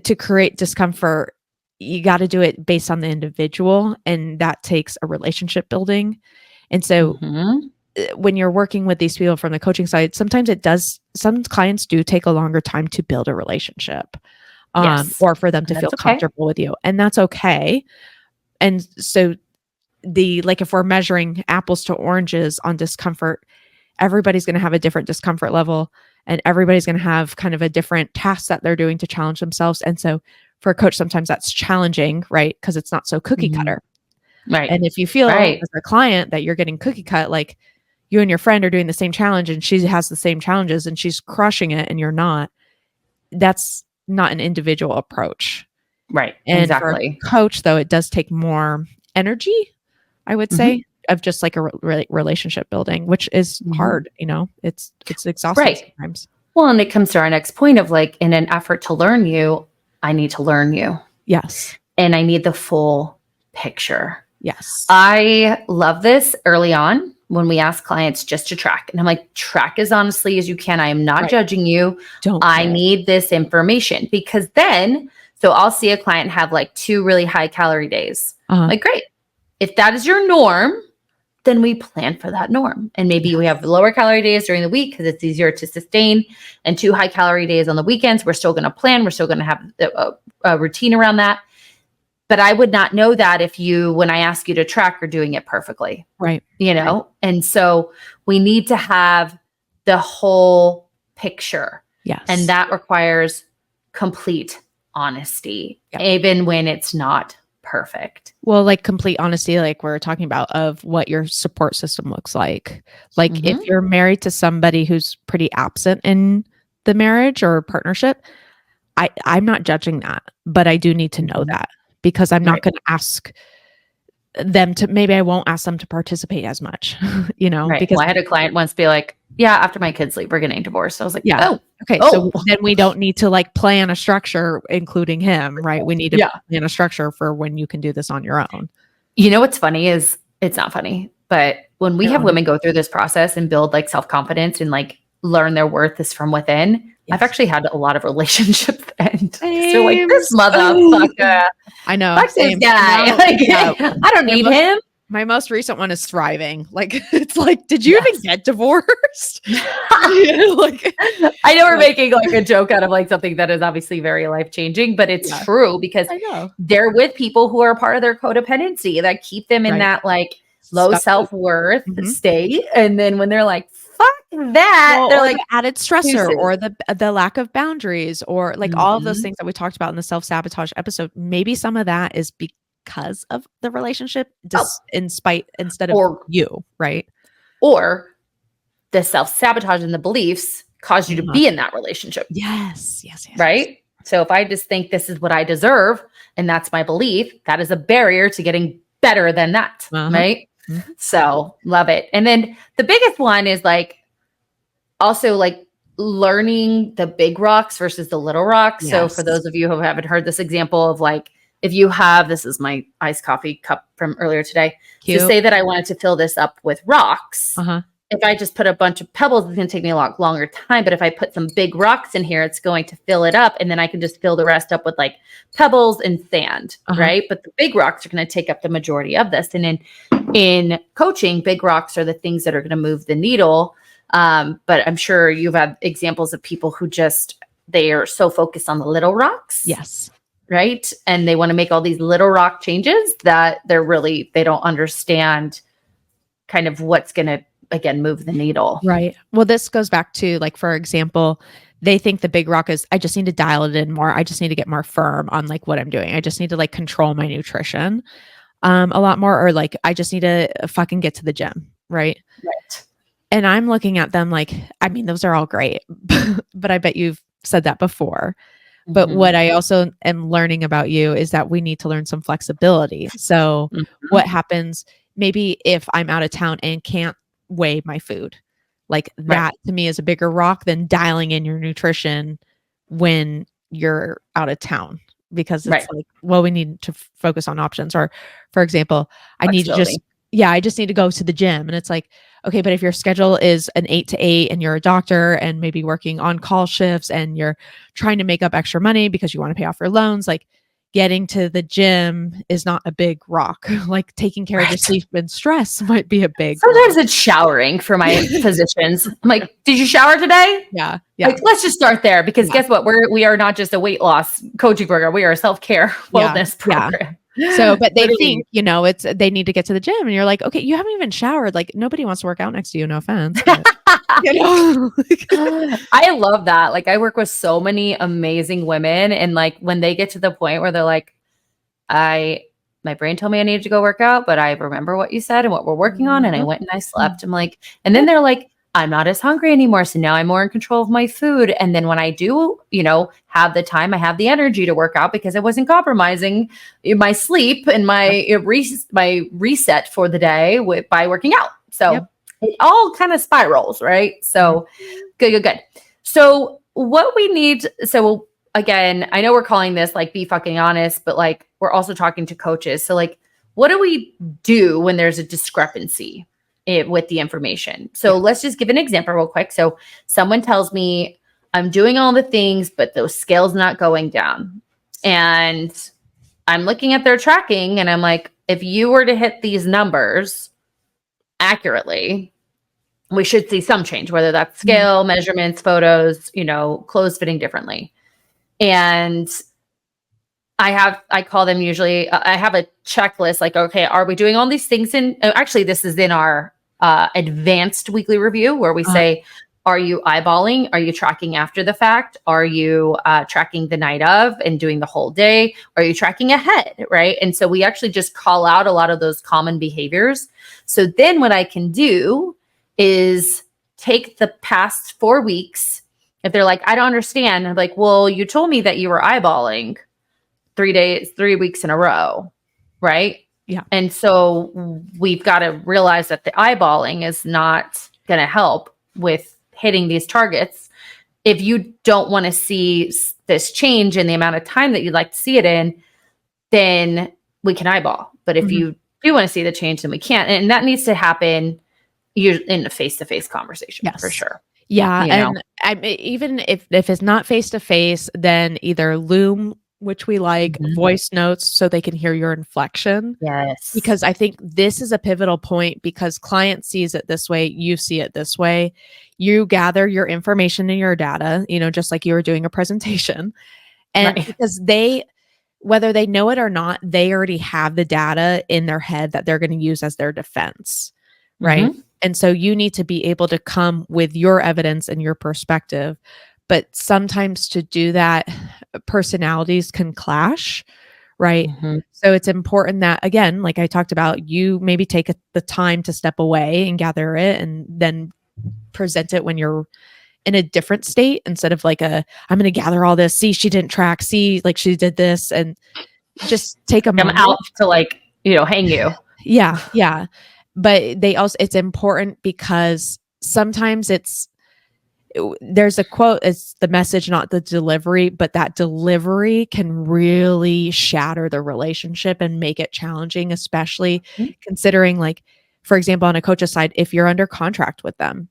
to create discomfort, you got to do it based on the individual, and that takes a relationship building. And so when you're working with these people from the coaching side, sometimes some clients do take a longer time to build a relationship, or for them to feel comfortable with you. And that's okay. And so if we're measuring apples to oranges on discomfort, everybody's going to have a different discomfort level. And everybody's going to have kind of a different task that they're doing to challenge themselves. And so for a coach, sometimes that's challenging, right? Because it's not so cookie cutter. Right. And if you feel as a client that you're getting cookie cut, like you and your friend are doing the same challenge and she has the same challenges and she's crushing it and you're not, that's not an individual approach. Right. And exactly. For a coach, though, it does take more energy, I would say, of just like a relationship building, which is hard, it's exhausting sometimes. Well, and it comes to our next point of like, in an effort to learn you, I need to learn you. Yes. And I need the full picture. Yes. I love this early on when we ask clients just to track. And I'm like, track as honestly as you can. I am not judging you. I need this information because so I'll see a client have like 2 really high calorie days. Like, great. If that is your norm, then we plan for that norm. And maybe we have lower calorie days during the week because it's easier to sustain, and 2 high calorie days on the weekends. We're still going to plan. We're still going to have a routine around that. But I would not know that if when I ask you to track, are doing it perfectly. Right. Right. And so we need to have the whole picture. Yes. And that requires complete honesty, even when it's not perfect. Well, like complete honesty, like we're talking about, of what your support system looks like. Like if you're married to somebody who's pretty absent in the marriage or partnership, I'm not judging that, but I do need to know that because I'm not going to ask maybe I won't ask them to participate as much, Right. because Well, I had a client once be like, yeah, after my kids leave, we're getting divorced. I was like, yeah. oh, Okay. So then we don't need to like plan a structure, including him, right? We need to plan a structure for when you can do this on your own. You know, what's funny is it's not funny, but when we have women go through this process and build like self-confidence and like learn their worth is from within, I've actually had a lot of relationships end. So like, this motherfucker. I know. Fuck this guy. I don't need him. My most recent one is thriving. Like, it's like, did you even get divorced? I know we're making like a joke out of like something that is obviously very life-changing, but it's true because they're with people who are part of their codependency that keep them in that like low self-worth state. And then when they're like, fuck that, they're like the added stressor or the lack of boundaries or like all of those things that we talked about in the self-sabotage episode. Maybe some of that is because of the relationship instead of you, right? Or the self-sabotage and the beliefs cause you to be in that relationship. Yes. Right? So if I just think this is what I deserve and that's my belief, that is a barrier to getting better than that, right? So love it. And then the biggest one is like also like learning the big rocks versus the little rocks. So for those of you who haven't heard this example of like, if you have, this is my iced coffee cup from earlier today. Cute. So say that I wanted to fill this up with rocks. If I just put a bunch of pebbles, it's going to take me a lot longer time. But if I put some big rocks in here, it's going to fill it up. And then I can just fill the rest up with like pebbles and sand, right? But the big rocks are going to take up the majority of this. And in coaching, big rocks are the things that are going to move the needle. But I'm sure you've had examples of people who they are so focused on the little rocks. Yes. Right. And they want to make all these little rock changes that they don't understand kind of what's going to, again, move the needle. Right. Well, this goes back to like, for example, they think the big rock is, I just need to dial it in more. I just need to get more firm on like what I'm doing. I just need to like control my nutrition a lot more, or like, I just need to fucking get to the gym. Right. And I'm looking at them like, I mean, those are all great, but I bet you've said that before. But what I also am learning about you is that we need to learn some flexibility. So what happens maybe if I'm out of town and can't weigh my food, like that to me is a bigger rock than dialing in your nutrition when you're out of town, because it's like, well, we need to focus on options. Or for example, I just need to go to the gym. And it's like, okay, but if your schedule is an 8 to 8 and you're a doctor and maybe working on call shifts and you're trying to make up extra money because you want to pay off your loans, like getting to the gym is not a big rock. Like taking care of your sleep and stress might be a big Sometimes it's showering for my physicians. I'm like, did you shower today? Yeah. Like, let's just start there, because guess what? We are not just a weight loss coaching program. We are a self-care wellness program. So, but they think, they need to get to the gym, and you're like, okay, you haven't even showered. Like nobody wants to work out next to you. No offense. But, I love that. Like I work with so many amazing women, and like when they get to the point where they're like, my brain told me I needed to go work out, but I remember what you said and what we're working on. And I went and I slept. I'm like, and then they're like, I'm not as hungry anymore. So now I'm more in control of my food. And then when I do, have the time, I have the energy to work out because I wasn't compromising my sleep and my reset for the day by working out. So it all kind of spirals, right? So good. So what we need, so again, I know we're calling this like be fucking honest, but like we're also talking to coaches. So like, what do we do when there's a discrepancy with the information? So let's just give an example real quick. So someone tells me I'm doing all the things, but those scales not going down. And I'm looking at their tracking and I'm like, if you were to hit these numbers accurately, we should see some change, whether that's scale, measurements, photos, clothes fitting differently. And I call them usually, I have a checklist like, okay, are we doing all these things actually this is in our advanced weekly review where we say, are you eyeballing? Are you tracking after the fact? Are you tracking the night of and doing the whole day? Are you tracking ahead? Right. And so we actually just call out a lot of those common behaviors. So then what I can do is take the past 4 weeks. If they're like, I don't understand. I'm like, well, you told me that you were eyeballing 3 weeks in a row. Right. Yeah. And so we've got to realize that the eyeballing is not going to help with hitting these targets. If you don't want to see this change in the amount of time that you'd like to see it in, then we can eyeball. But if you do want to see the change, then we can't. And that needs to happen in a face-to-face conversation for sure. Yeah. And even if it's not face-to-face, then either Loom, which we like, voice notes so they can hear your inflection. Yes. Because I think this is a pivotal point because client sees it this way, you see it this way. You gather your information and your data, just like you were doing a presentation. And because whether they know it or not, they already have the data in their head that they're going to use as their defense. Right. And so you need to be able to come with your evidence and your perspective. But sometimes to do that, personalities can clash. Right. So it's important that, again, like I talked about, you maybe take the time to step away and gather it and then present it when you're in a different state instead of like I'm going to gather all this. See, she didn't track. See, like she did this, and just take a moment. I'm out to hang you. Yeah. Yeah. But it's important because sometimes there's a quote, it's the message, not the delivery, but that delivery can really shatter the relationship and make it challenging, especially considering, like, for example, on a coach's side, if you're under contract with them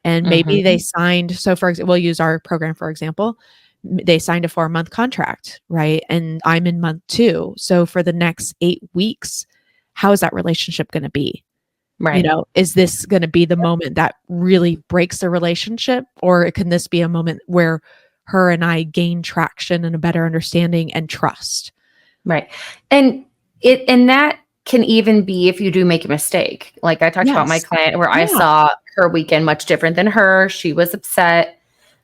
and maybe they signed, so for example, we'll use our program, for example, they signed a 4-month contract, right? And I'm in month 2. So for the next 8 weeks, how is that relationship going to be? Right. Is this going to be the moment that really breaks the relationship? Or can this be a moment where her and I gain traction and a better understanding and trust? Right. And that can even be if you do make a mistake. Like I talked about my client where I saw her weekend much different than her. She was upset.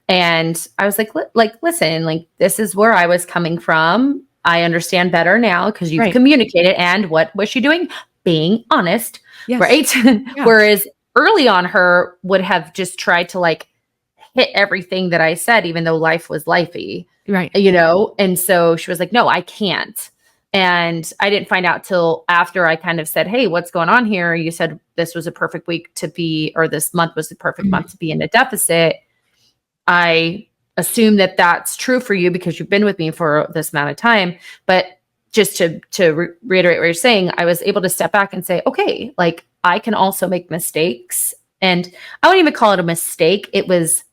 And I was like, listen, like, this is where I was coming from. I understand better now because you've communicated. And what was she doing? Being honest. Yes. Right. Yeah. Whereas early on, her would have just tried to like hit everything that I said, even though life was lifey. Right. And so she was like, no, I can't. And I didn't find out till after I kind of said, hey, what's going on here? You said this was a perfect week to be, or this month was the perfect month to be in a deficit. I assume that that's true for you because you've been with me for this amount of time. But just to reiterate what you're saying, I was able to step back and say, okay, like I can also make mistakes. And I wouldn't even call it a mistake. It was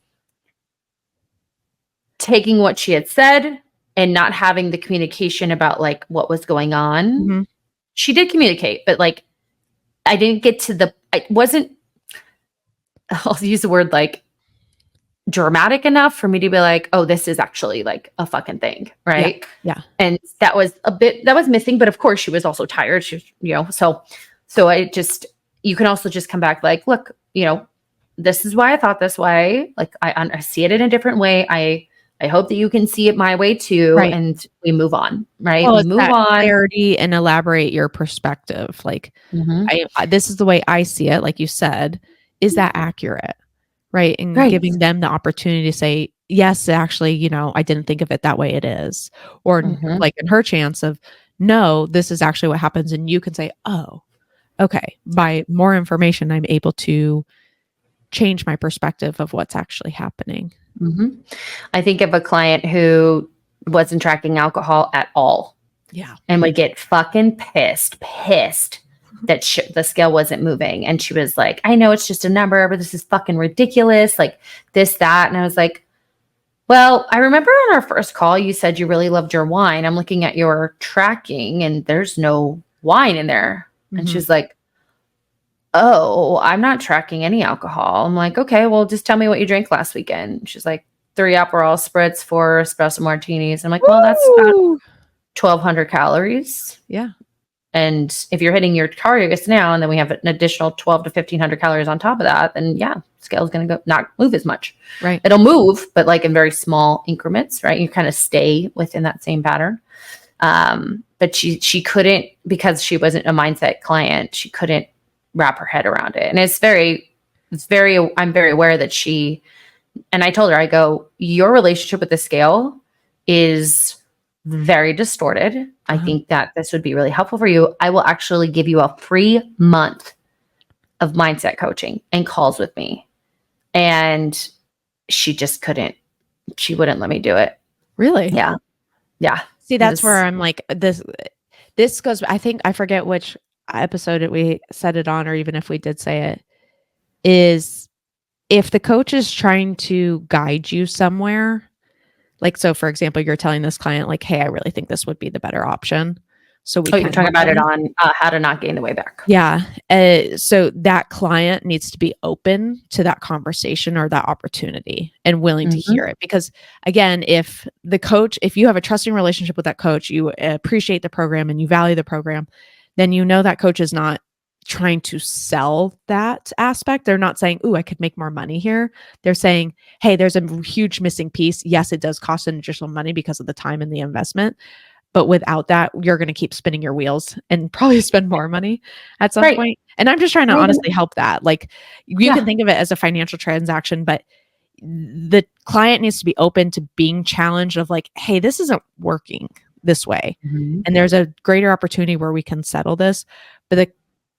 taking what she had said and not having the communication about like what was going on. She did communicate, but like I didn't get to I'll use the word like dramatic enough for me to be like, oh, this is actually like a fucking thing. Right. Yeah. And that was missing, but of course she was also tired. She was, so you can also just come back like, look, this is why I thought this way. Like I see it in a different way. I hope that you can see it my way too. Right. And we move on. Right. Well, we move on. Clarity and elaborate your perspective. Like this is the way I see it. Like you said, is that accurate? Right. And giving them the opportunity to say, yes, actually, I didn't think of it that way. It is. Or like in her chance of, no, this is actually what happens. And you can say, oh, okay. By more information, I'm able to change my perspective of what's actually happening. I think of a client who wasn't tracking alcohol at all. Yeah. And would get fucking pissed that the scale wasn't moving. And she was like, I know it's just a number, but this is fucking ridiculous. Like this, that. And I was like, well, I remember on our first call, you said you really loved your wine. I'm looking at your tracking and there's no wine in there. And she's like, oh, I'm not tracking any alcohol. I'm like, okay, well, just tell me what you drank last weekend. She's like, 3 Aperol spritz, 4 espresso martinis. I'm like, well, that's about 1,200 calories. Yeah. And if you're hitting your targets now, and then we have an additional 12 to 1,500 calories on top of that, then yeah, scale is going to not move as much. Right. It'll move, but like in very small increments, right? You kind of stay within that same pattern. But she couldn't, because she wasn't a mindset client, she couldn't wrap her head around it. And I'm very aware that and I told her, I go, your relationship with the scale is very distorted. I Uh-huh. think that this would be really helpful for you. I will actually give you a free month of mindset coaching and calls with me. And she just couldn't, she wouldn't let me do it. Really? Yeah. Yeah. See, It that's where was, I'm like, this goes, I think, I forget which episode we said it on, or even if we did say it, is if the coach is trying to guide you somewhere, like, so for example, you're telling this client, like, hey, I really think this would be the better option. So we oh, you're can talking work about on it this. on how to not gain the way back. Yeah. So that client needs to be open to that conversation or that opportunity and willing to hear it. Because again, if you have a trusting relationship with that coach, you appreciate the program and you value the program, then you know that coach is not trying to sell that aspect. They're not saying, "Ooh, I could make more money here." They're saying, "Hey, there's a huge missing piece. Yes, it does cost an additional money because of the time and the investment. But without that, you're going to keep spinning your wheels and probably spend more money at some Right. point." And I'm just trying to honestly help that. Like, you Yeah. can think of it as a financial transaction, but the client needs to be open to being challenged of like, hey, this isn't working this way. Mhm. And there's a greater opportunity where we can settle this. But the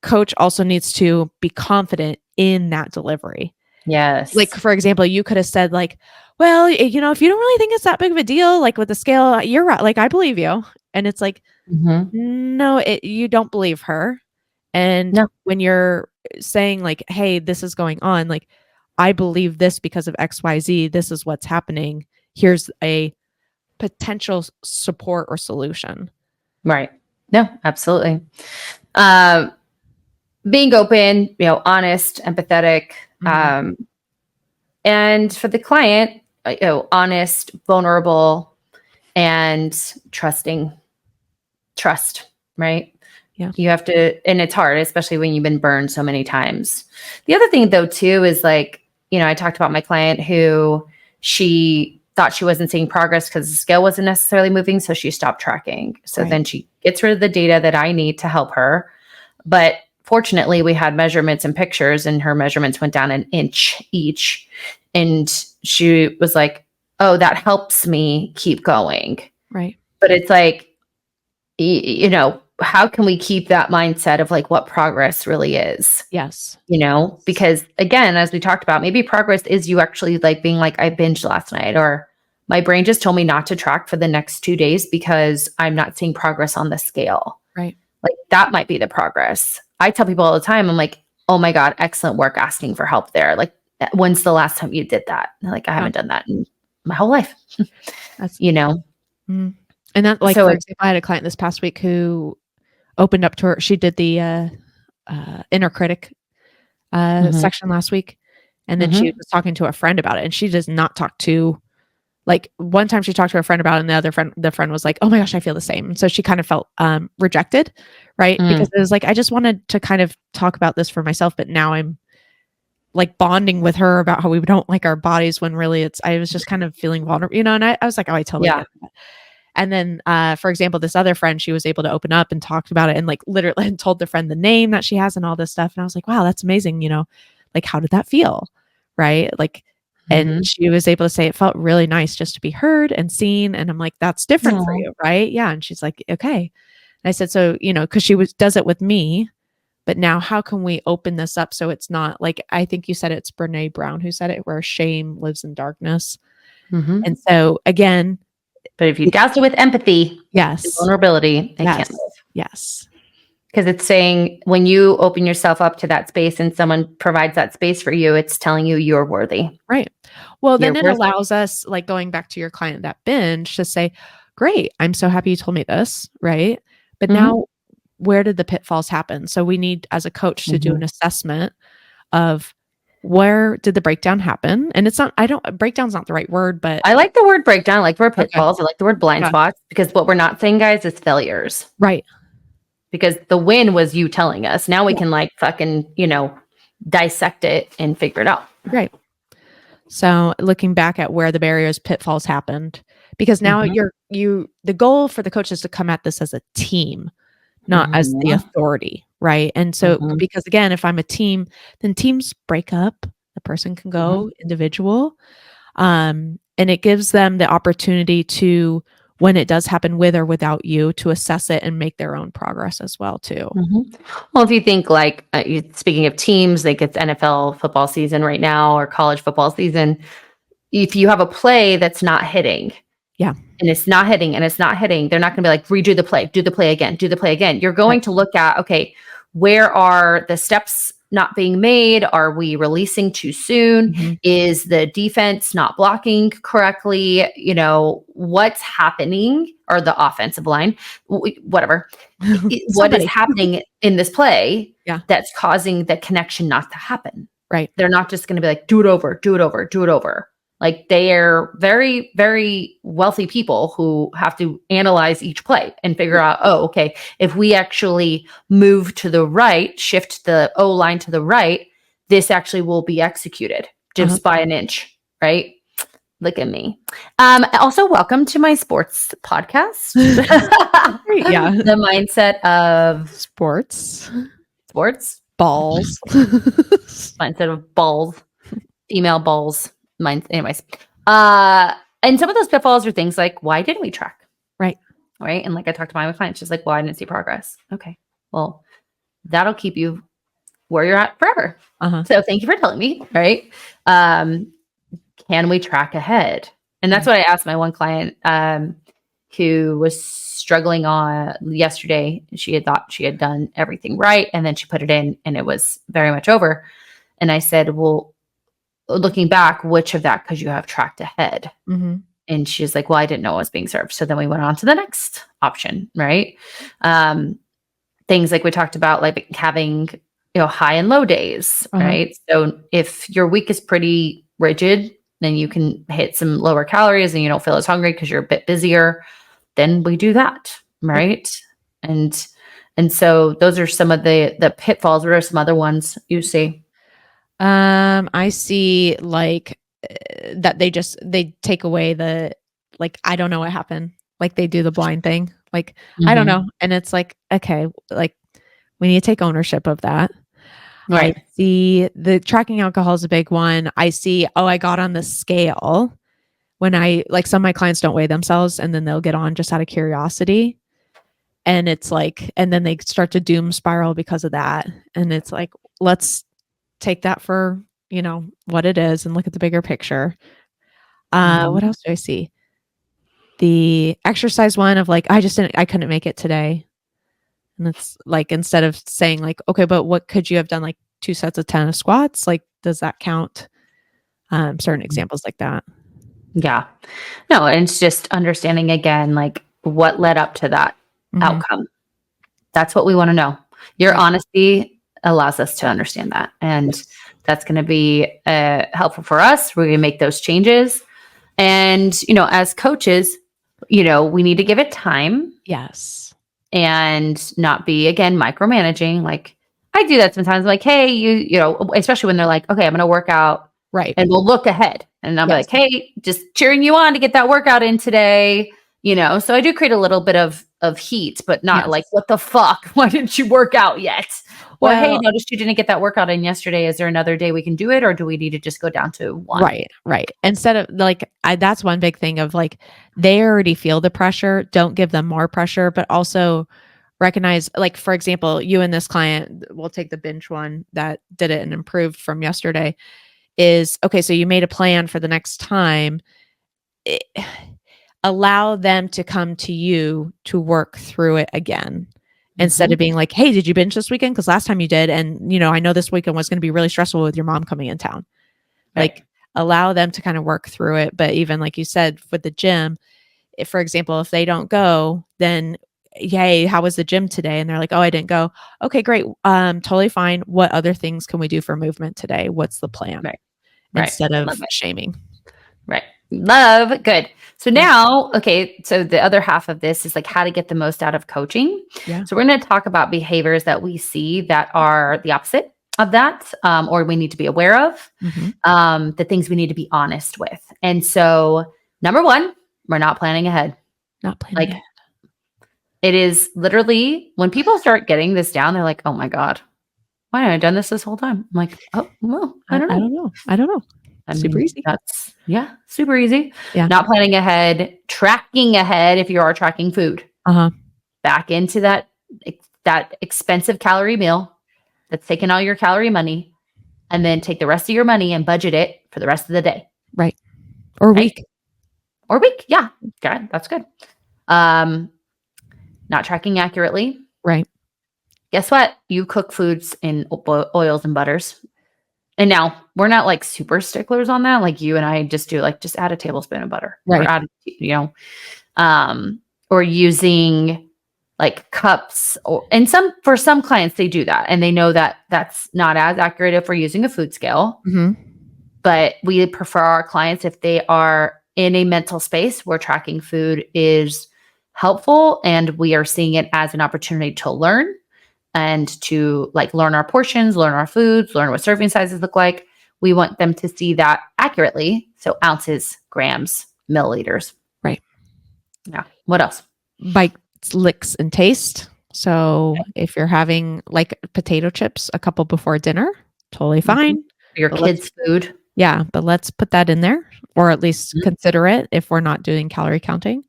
coach also needs to be confident in that delivery. Like, Yes. for example, you could have said like, well, if you don't really think it's that big of a deal, like with the scale, you're right. Like, I believe you. And it's like, Mhm. no, you don't believe her. And No. when you're saying like, hey, this is going on, like, I believe this because of XYZ, this is what's happening. Here's a potential support or solution. Right. No, absolutely. Um, being open, honest, empathetic, Mhm. and for the client, honest, vulnerable, and trusting. Trust, right? Yeah. You have to, and it's hard, especially when you've been burned so many times. The other thing, though, too, is like, I talked about my client who she thought she wasn't seeing progress because the scale wasn't necessarily moving. So she stopped tracking. So Right. then she gets rid of the data that I need to help her. But fortunately, we had measurements and pictures, and her measurements went down an inch each. And she was like, oh, that helps me keep going. Right. But it's like, how can we keep that mindset of like what progress really is? Yes. Because again, as we talked about, maybe progress is you actually like being like, I binged last night, or my brain just told me not to track for the next 2 days because I'm not seeing progress on the scale. Right. Like that might be the progress. I tell people all the time, I'm like, oh my God, excellent work asking for help there. Like, when's the last time you did that? And like, I haven't done that in my whole life, That's Mm. And that, like, So for example, I had a client this past week who opened up to her. She did the inner critic Mhm. section last week. And then she Mhm. was talking to a friend about it. And she does not talk to, like, one time she talked to a friend about it, and the friend was like, oh my gosh, I feel the same. And so she kind of felt rejected, right? Because it was like, I just wanted to kind of talk about this for myself, but now I'm like bonding with her about how we don't like our bodies when really I was just kind of feeling vulnerable, and I was like, oh, I totally Yeah. get that. And then, for example, this other friend, she was able to open up and talk about it and like literally and told the friend the name that she has and all this stuff. And I was like, wow, that's amazing. Like, how did that feel? Right. Like, and Mhm. she was able to say it felt really nice just to be heard and seen. And I'm like, that's different for Aw. you. Right. Yeah. And she's like, okay. And I said, so, cause does it with me, but now how can we open this up so it's not like, I think you said it's Brene Brown who said it, where shame lives in darkness. Mhm. And so again, But if you douse it with empathy and yes, vulnerability, it can't yes, move. yes. Because it's saying when you open yourself up to that space and someone provides that space for you, it's telling you you're worthy. Right. Well, then You're it worth it. allows us, like going back to your client that binge, to say, great, I'm so happy you told me this. Right. But Mhm. now, where did the pitfalls happen? So we need, as a coach, to do an Mhm. assessment of where did the breakdown happen? And it's not, breakdown's not the right word, but I like the word breakdown. I like the word okay. pitfalls. I like the word blind Yeah. spots, because what we're not saying, guys, is failures. Right. Because the win was you telling us. Now we Yeah. can like fucking, dissect it and figure it out. Right. So looking back at where the barriers, pitfalls happened, because now Mhm. the goal for the coach is to come at this as a team, not as the Mhm. authority, right? And so, Mhm. because again, if I'm a team, then teams break up. The person can Mhm. go individual, and it gives them the opportunity to when it does happen with or without you, to assess it and make their own progress as well too. Well, if you think like, speaking of teams, like it's NFL football season right now or college football season, if you have a play that's not hitting, Yeah. and it's not hitting and it's not hitting, they're not going to be like, redo the play, do the play again, do the play again. You're going to look at, okay, where are the steps not being made? Are we releasing too soon? Is the defense not blocking correctly? You know, what's happening, or the offensive line, whatever. What is happening in this play that's causing the connection not to happen? Right. They're not just going to be like, do it over, do it over, do it over. Like, they are very, very wealthy people who have to analyze each play and figure out, oh, okay, if we actually move to the right, shift the O line to the right, this actually will be executed just by an inch, right? Look at me. Also, welcome to my sports podcast. Yeah. The mindset of sports. Balls. Mindset of balls. Female balls. Anyways. And some of those pitfalls are things like, why didn't we track? Right. And like I talked to my client, she's like, well, I didn't see progress. Okay. Well, that'll keep you where you're at forever. So thank you for telling me. Right. Can we track ahead? And that's what I asked my one client, who was struggling on yesterday. She had thought she had done everything right, and then she put it in and it was very much over. And I said, well, looking back, which of that could you have tracked ahead? And she's like, well, I didn't know it was being served. So then we went on to the next option, right? Things like we talked about, like having, high and low days, right? So if your week is pretty rigid, then you can hit some lower calories and you don't feel as hungry because you're a bit busier. Then we do that, right? And so those are some of the pitfalls. What are some other ones you see? I see like that they take away the, like, I don't know what happened. Like, they do the blind thing. Like, I don't know. And it's like, okay, like, we need to take ownership of that. Right. I see the tracking alcohol is a big one. I see, I got on the scale when some of my clients don't weigh themselves, and then they'll get on just out of curiosity. And it's like, and then they start to doom spiral because of that. And it's like, let's take that for, what it is and look at the bigger picture. What else do I see? The exercise one of like, I couldn't make it today. And it's like, instead of saying like, okay, but what could you have done? Like 2 sets of 10 of squats? Like, does that count? Certain examples like that. Yeah. No, and it's just understanding again, like, what led up to that outcome. That's what we want to know. Your honesty allows us to understand that. And that's going to be helpful for us. We're going to make those changes. And, as coaches, we need to give it time. Yes. And not be, again, micromanaging. Like, I do that sometimes. I'm like, hey, you know, especially when they're like, okay, I'm going to work out. Right. And we'll look ahead. And I'm like, hey, just cheering you on to get that workout in today. So I do create a little bit of heat, but not like, what the fuck? Why didn't you work out yet? Or, hey, noticed you didn't get that workout in yesterday. Is there another day we can do it? Or do we need to just go down to one? Right. Instead of like, that's one big thing of like, they already feel the pressure. Don't give them more pressure, but also recognize, like, for example, you and this client, we'll take the binge one that did it and improved from yesterday, is, okay, so you made a plan for the next time. Allow them to come to you to work through it again. Instead of being like, hey, did you binge this weekend? Because last time you did. And, I know this weekend was going to be really stressful with your mom coming in town. Right. Like, allow them to kind of work through it. But even like you said, with the gym, if, for example, if they don't go, then, hey, how was the gym today? And they're like, oh, I didn't go. Okay, great. Totally fine. What other things can we do for movement today? What's the plan? Right. Instead of shaming. Right. Love. Good. So now, okay, so the other half of this is like how to get the most out of coaching. Yeah. So we're going to talk about behaviors that we see that are the opposite of that, or we need to be aware of, the things we need to be honest with. And so number one, we're not planning ahead. Not planning ahead. It is literally when people start getting this down, they're like, oh my God, why haven't I done this whole time? I'm like, oh, well, I don't know. I Super mean, easy. that's, super easy. Yeah. Not planning ahead, tracking ahead if you are tracking food. Uh-huh. Back into that expensive calorie meal that's taking all your calorie money, and then take the rest of your money and budget it for the rest of the day. Right. Or Right? week. Or week. Yeah. Good. That's good. Not tracking accurately. Right. Guess what? You cook foods in oils and butters. And now we're not like super sticklers on that. Like you and I just do, like, just add a tablespoon of butter, or Right. add, or using like cups, for some clients, they do that. And they know that that's not as accurate if we're using a food scale, Mm-hmm. but we prefer our clients, if they are in a mental space where tracking food is helpful and we are seeing it as an opportunity to learn and to like learn our portions, learn our foods, learn what serving sizes look like. We want them to see that accurately. So ounces, grams, milliliters. Right. Yeah. What else? Bites, licks, and taste. So if you're having like potato chips a couple before dinner, totally fine. Your But kids' food. Yeah, but let's put that in there, or at least Mhm. consider it if we're not doing calorie counting,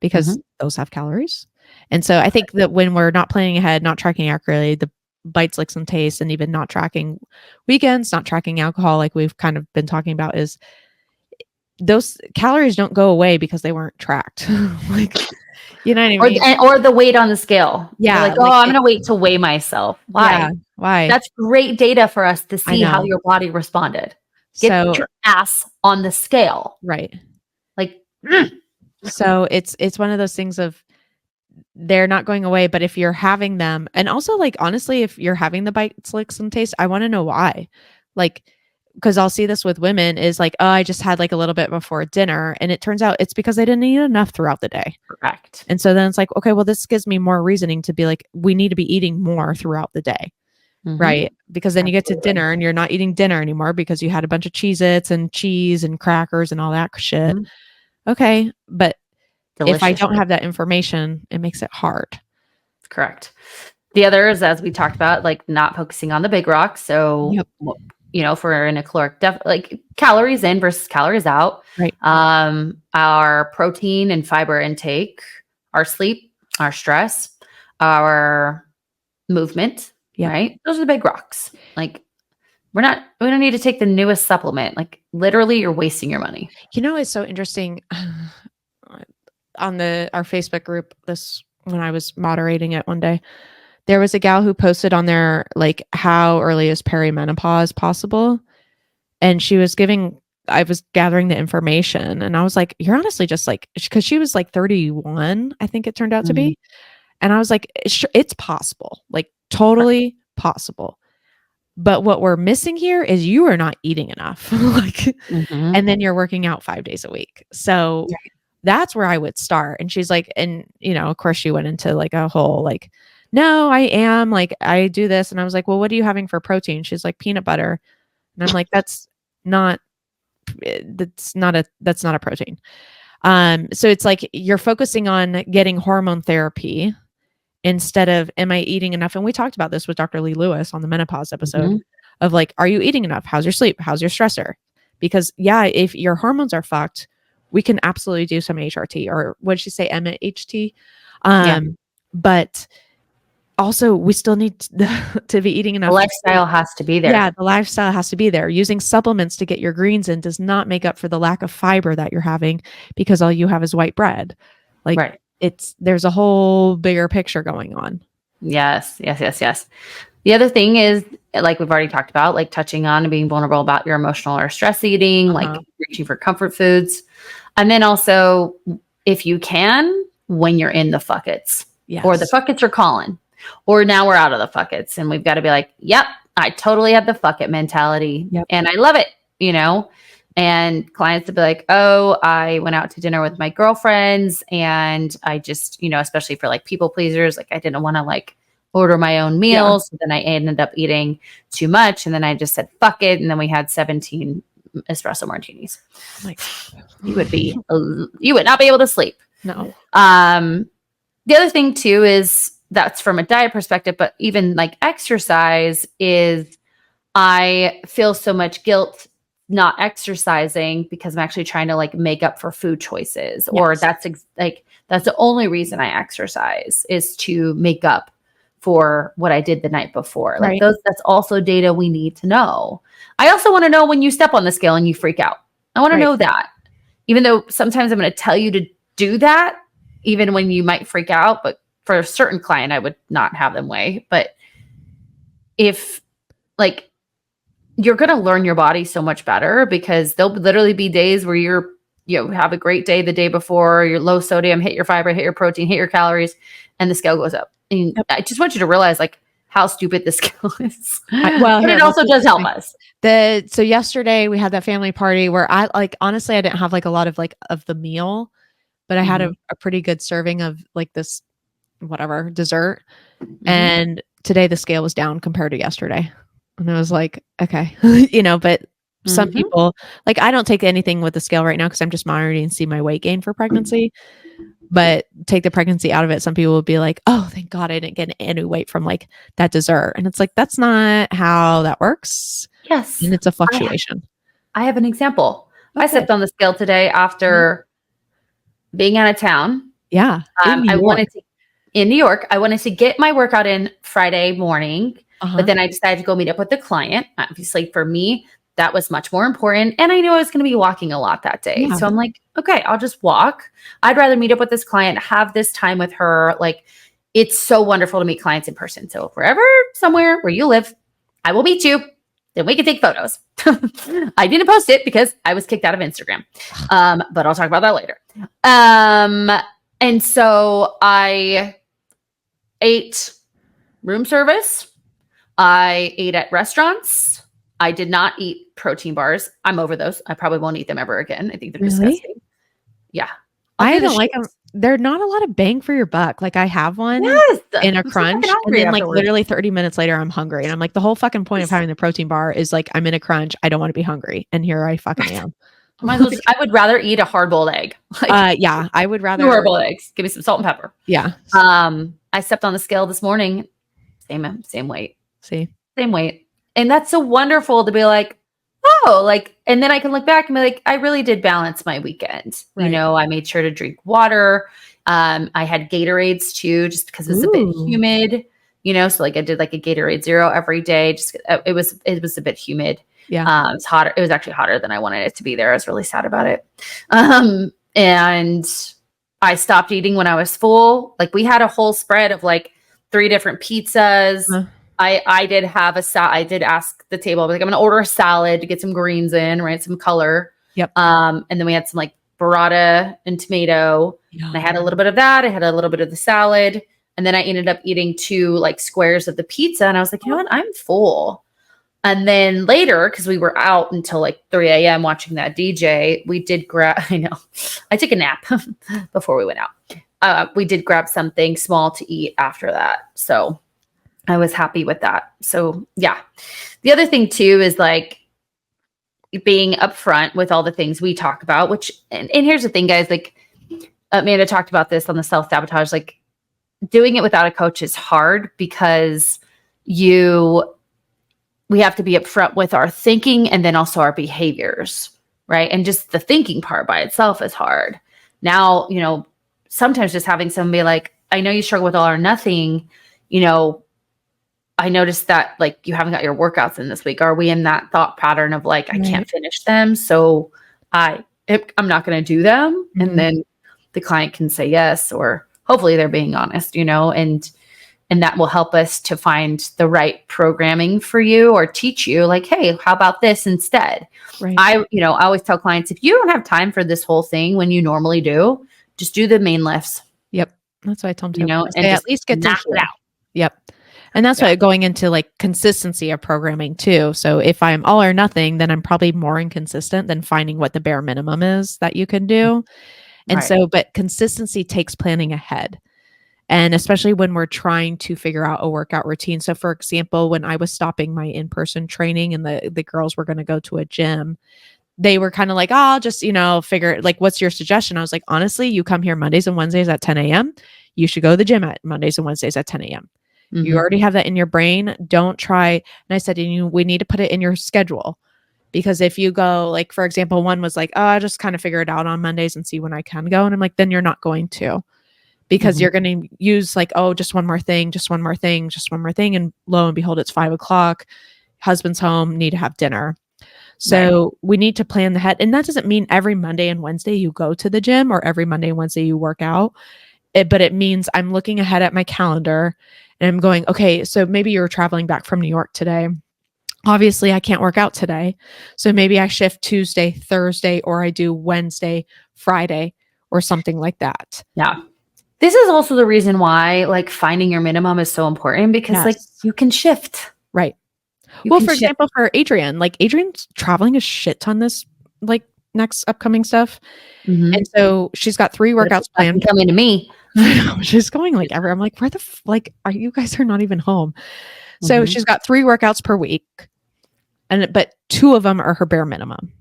because those have calories. And so I think that when we're not planning ahead, not tracking accurately, the bites, licks, and tastes, and even not tracking weekends, not tracking alcohol, like we've kind of been talking about, is those calories don't go away because they weren't tracked. Like, you know what I mean? Or the weight on the scale. You're Yeah, like, oh, like I'm going to wait to weigh myself. yeah, Why? why? That's great data for us to I see how know. your body responded. Get So your ass on the scale. right. Like, So it's one of those things of they're not going away, but if you're having them, and also like honestly, if you're having the bites, licks, and taste, I want to know why. Like, because I'll see this with women is like, oh, I just had like a little bit before dinner, and it turns out it's because they didn't eat enough throughout the day. correct. And so then it's like, okay, well, this gives me more reasoning to be like, we need to be eating more throughout the day. Mhm. Right. Because then you get to Absolutely. dinner and you're not eating dinner anymore because you had a bunch of Cheez-Its and cheese and crackers and all that shit. Mhm. Okay. But if I Delicious. don't have that information, it makes it hard. Correct. The other is, as we talked about, like not focusing on the big rocks. So, Yep. For in a caloric like calories in versus calories out. Right. Our protein and fiber intake, our sleep, our stress, our movement. Yep. Right. Those are the big rocks. Like we don't need to take the newest supplement. Like literally you're wasting your money. You know, it's so interesting on our Facebook group, when I was moderating it one day, there was a gal who posted on there, like, how early is perimenopause possible? And I was gathering the information and I was like, you're honestly just like, because she was like 31, I think it turned out to be. And I was like, it's possible, like totally possible. But what we're missing here is you are not eating enough. Like, and then you're working out 5 days a week. So that's where I would start. And she's like, and of course she went into like a whole like, no, I am like, I do this. And I was like, well, what are you having for protein? She's like, peanut butter. And I'm like, that's not a protein. So it's like you're focusing on getting hormone therapy instead of, am I eating enough? And we talked about this with Dr. Lee Lewis on the menopause episode of like, are you eating enough? How's your sleep? How's your stressor? Because if your hormones are fucked, we can absolutely do some HRT, or what did she say? MHT. But also we still need to be eating enough. The lifestyle has to be there. Yeah, the lifestyle has to be there. Using supplements to get your greens in does not make up for the lack of fiber that you're having because all you have is white bread. Like, right. There's a whole bigger picture going on. Yes. The other thing is, like we've already talked about, like touching on and being vulnerable about your emotional or stress eating, like reaching for comfort foods. And then also, if you can, when you're in the fuckets, or the fuckets are calling, or now we're out of the fuckets and we've got to be like, yep, I totally have the fuck it mentality and I love it, and clients to be like, oh, I went out to dinner with my girlfriends and I just, especially for like people pleasers, like I didn't want to like order my own meals. So then I ended up eating too much. And then I just said, fuck it. And then we had 17 espresso martinis. Like, you would not be able to sleep. No. The other thing too is that's from a diet perspective, but even like exercise is, I feel so much guilt not exercising because I'm actually trying to like make up for food choices, or Yes. that's the only reason I exercise is to make up for what I did the night before. Like Right. that's also data we need to know. I also want to know when you step on the scale and you freak out. I want to Right. know that. Even though sometimes I'm going to tell you to do that, even when you might freak out, but for a certain client, I would not have them weigh. But if like you're going to learn your body so much better, because there'll literally be days where you have a great day the day before, you're low sodium, hit your fiber, hit your protein, hit your calories, and the scale goes up. And Yep. I just want you to realize like how stupid the scale is. Well, but here, it also does help us. So yesterday we had that family party where I like, honestly, I didn't have like a lot of like of the meal, but I had a pretty good serving of like this whatever dessert. And today the scale was down compared to yesterday. And I was like, okay, but some people, like, I don't take anything with the scale right now because I'm just monitoring and see my weight gain for pregnancy. But take the pregnancy out of it, some people will be like, oh, thank God I didn't get any weight from like that dessert. And it's like, that's not how that works. Yes. And it's a fluctuation. I have an example. Okay. I stepped on the scale today after being out of town. Yeah. In New York, I wanted to get my workout in Friday morning, but then I decided to go meet up with the client. Obviously, for me, that was much more important. And I knew I was going to be walking a lot that day. So I'm like, okay, I'll just walk. I'd rather meet up with this client, have this time with her. Like, it's so wonderful to meet clients in person. So if we're ever somewhere where you live, I will meet you. Then we can take photos. I didn't post it because I was kicked out of Instagram. But I'll talk about that later. And so I ate room service. I ate at restaurants. I did not eat protein bars. I'm over those. I probably won't eat them ever again. I think they're disgusting. Yeah. I don't like them. They're not a lot of bang for your buck. Like, I have one in a crunch, and then like literally 30 minutes later, I'm hungry. And I'm like, the whole fucking point of having the protein bar is like, I'm in a crunch. I don't want to be hungry. And here I fucking am. I would rather eat a hard-boiled egg. Yeah, I would rather. 2 hard-boiled eggs. Give me some salt and pepper. Yeah. I stepped on the scale this morning. Same weight. See? Same weight. And that's so wonderful to be like, oh, like, and then I can look back and be like, I really did balance my weekend. Right. I made sure to drink water. I had Gatorades too, just because it's a bit humid, so like I did like a Gatorade Zero every day. Just, it was a bit humid. Yeah. It's hotter. It was actually hotter than I wanted it to be there. I was really sad about it. And I stopped eating when I was full. Like, we had a whole spread of like 3 different pizzas. I did have I did ask the table, I was like, I'm going to order a salad to get some greens in, right? Some color. Yep. And then we had some like burrata and tomato. Yeah. And I had a little bit of that. I had a little bit of the salad. And then I ended up eating 2 like squares of the pizza. And I was like, you know what? I'm full. And then later, because we were out until like 3 a.m. watching that DJ, we did grab, I took a nap before we went out. We did grab something small to eat after that. So I was happy with that. So yeah. The other thing too is like being upfront with all the things we talk about, which, and here's the thing, guys, like Amanda talked about this on the self-sabotage, like doing it without a coach is hard because we have to be upfront with our thinking and then also our behaviors, right? And just the thinking part by itself is hard. Now, sometimes just having somebody like, I know you struggle with all or nothing, I noticed that like you haven't got your workouts in this week. Are we in that thought pattern of like, I can't finish them, so I'm not going to do them? Mm-hmm. And then the client can say yes, or hopefully they're being honest, and that will help us to find the right programming for you or teach you like, hey, how about this instead? Right. I always tell clients, if you don't have time for this whole thing when you normally do, just do the main lifts. Yep. That's what I tell them to. And at least get knock it out. Yep. And that's why going into like consistency of programming too. So if I'm all or nothing, then I'm probably more inconsistent than finding what the bare minimum is that you can do. And but consistency takes planning ahead. And especially when we're trying to figure out a workout routine. So for example, when I was stopping my in-person training and the girls were going to go to a gym, they were kind of like, oh, I'll just, figure, like, what's your suggestion? I was like, honestly, you come here Mondays and Wednesdays at 10 a.m. You should go to the gym at Mondays and Wednesdays at 10 a.m. Mm-hmm. You already have that in your brain. Don't try. And I said, we need to put it in your schedule. Because if you go, like, for example, one was like, oh, I just kind of figure it out on Mondays and see when I can go. And I'm like, then you're not going to, because Mhm. you're going to use like, oh, just one more thing, just one more thing, just one more thing. And lo and behold, it's 5 o'clock. Husband's home, need to have dinner. So we need to plan the head. And that doesn't mean every Monday and Wednesday you go to the gym or every Monday and Wednesday you work out. But it means I'm looking ahead at my calendar and I'm going, okay, so maybe you're traveling back from New York today. Obviously, I can't work out today. So maybe I shift Tuesday, Thursday, or I do Wednesday, Friday, or something like that. Yeah. This is also the reason why like finding your minimum is so important, because like Yes. you can shift. Right. You Well, can for shift. example, for Adrian, like Adrian's traveling a shit ton this like next upcoming stuff. Mhm. And so she's got 3 But workouts it's fucking planned. coming to me. I know, she's going like ever. I'm like, where the like are you guys are not even home. So Mhm. she's got 3 workouts per week. But 2 of them are her bare minimum.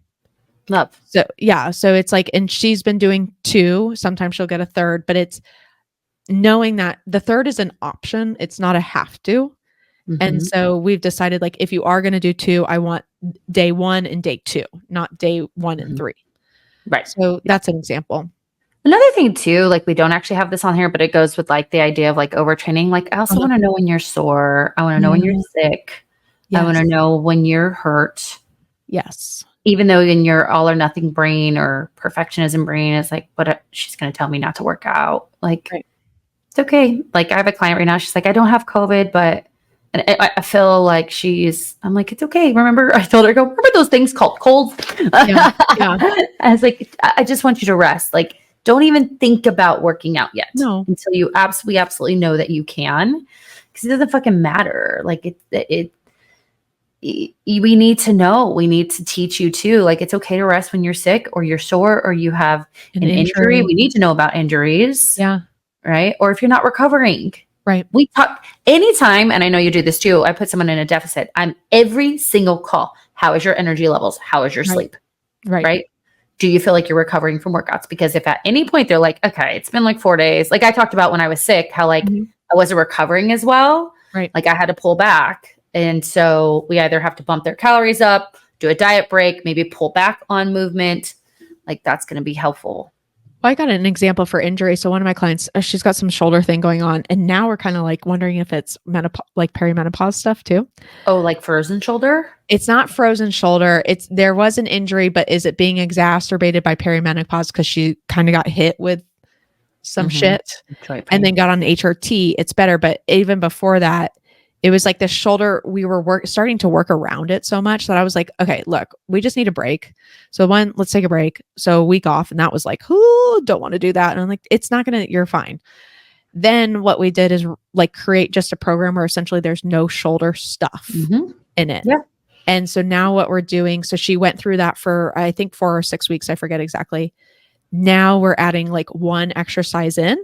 Love. So yeah, so it's like, and she's been doing 2. Sometimes she'll get a third, but it's knowing that the third is an option. It's not a have to. And Mhm. so we've decided, like, if you are going to do 2, I want day 1 and day 2, not day 1 and Mhm. 3. Right. So that's an example. Another thing too, like we don't actually have this on here, but it goes with like the idea of like overtraining. Like I also want to know when you're sore. I want to know when you're Yeah. sick. I want to Yes. know when you're hurt. Yes. Even though in your all or nothing brain or perfectionism brain is like, but she's going to tell me not to work out. Like Right. it's okay. Like I have a client right now. She's like, I don't have COVID, but and I feel like I'm like, it's okay. Remember, I told her, remember those things called colds? Yeah. Yeah. I was like, I just want you to rest. Like, don't even think about working out yet No. until you absolutely know that you can, because it doesn't fucking matter. Like we need to know. We need to teach you too. Like it's okay to rest when you're sick or you're sore or you have An an injury. injury. We need to know about injuries. Yeah. Right. Or if you're not recovering. Right. We talk anytime, and I know you do this too. I put someone in a deficit. I'm every single call. How is your energy levels? How is your Right. sleep? Right. Right. Do you feel like you're recovering from workouts? Because if at any point they're like, okay, it's been like 4 days, like I talked about when I was sick, how like Mhm. I wasn't recovering as well. Right. Like I had to pull back. And so we either have to bump their calories up, do a diet break, maybe pull back on movement. Like that's going to be helpful. Well, I got an example for injury. So one of my clients, she's got some shoulder thing going on, and now we're kind of like wondering if it's like perimenopause stuff too. Oh, like frozen shoulder? It's not frozen shoulder. There was an injury, but is it being exacerbated by perimenopause because she kind of got hit with some shit and then got on HRT? It's better, but even before that, it was like the shoulder. We were starting to work around it so much that I was like, okay, look, we just need a break. So let's take a break. So a week off, and that was like, who don't want to do that? And I'm like, it's not gonna. You're fine. Then what we did is like create just a program where essentially there's no shoulder stuff in it. Yeah. And so now what we're doing, so she went through that for I think 4 or 6 weeks. I forget exactly. Now we're adding like one exercise in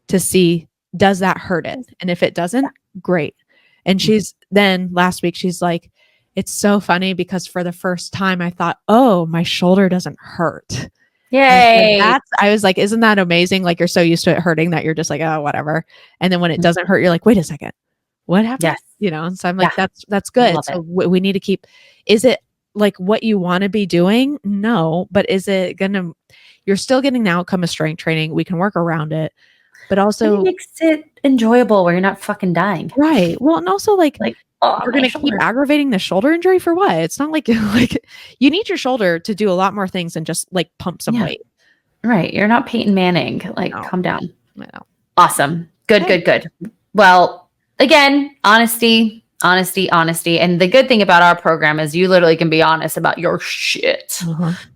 to see, does that hurt it? And if it doesn't, great. And she's then last week, she's like, it's so funny because for the first time I thought, oh, my shoulder doesn't hurt. Yay. I was like, isn't that amazing? Like you're so used to it hurting that you're just like, oh, whatever. And then when it doesn't hurt, you're like, wait a second, what happened? Yes. You know? And so I'm like, Yeah. that's good. Love So we need to keep, is it like what you want to be doing? No, but is it you're still getting the outcome of strength training. We can work around it, but also it makes it enjoyable where you're not fucking dying. right. Well, and also like we're going to keep aggravating the shoulder injury for what? It's not like you need your shoulder to do a lot more things than just like pump some weight. Right. You're not Peyton Manning. Like, calm down. I know. Awesome. Good. Well, again, honesty. And the good thing about our program is you literally can be honest about your shit.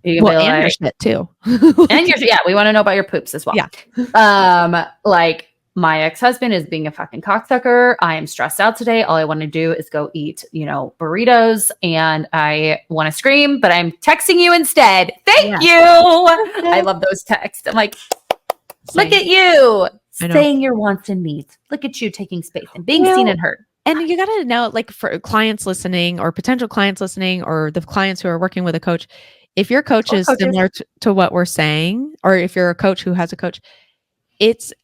You can and your shit too. And we want to know about your poops as well. Yeah. Like my ex-husband is being a fucking cocksucker. I am stressed out today. All I want to do is go eat, burritos, and I want to scream, but I'm texting you instead. Thank you. I love those texts. I'm like, look at you saying your wants and needs. Look at you taking space and being seen and heard. And you got to know, like for clients listening or potential clients listening or the clients who are working with a coach, if your coach is similar to what we're saying, or if you're a coach who has a coach,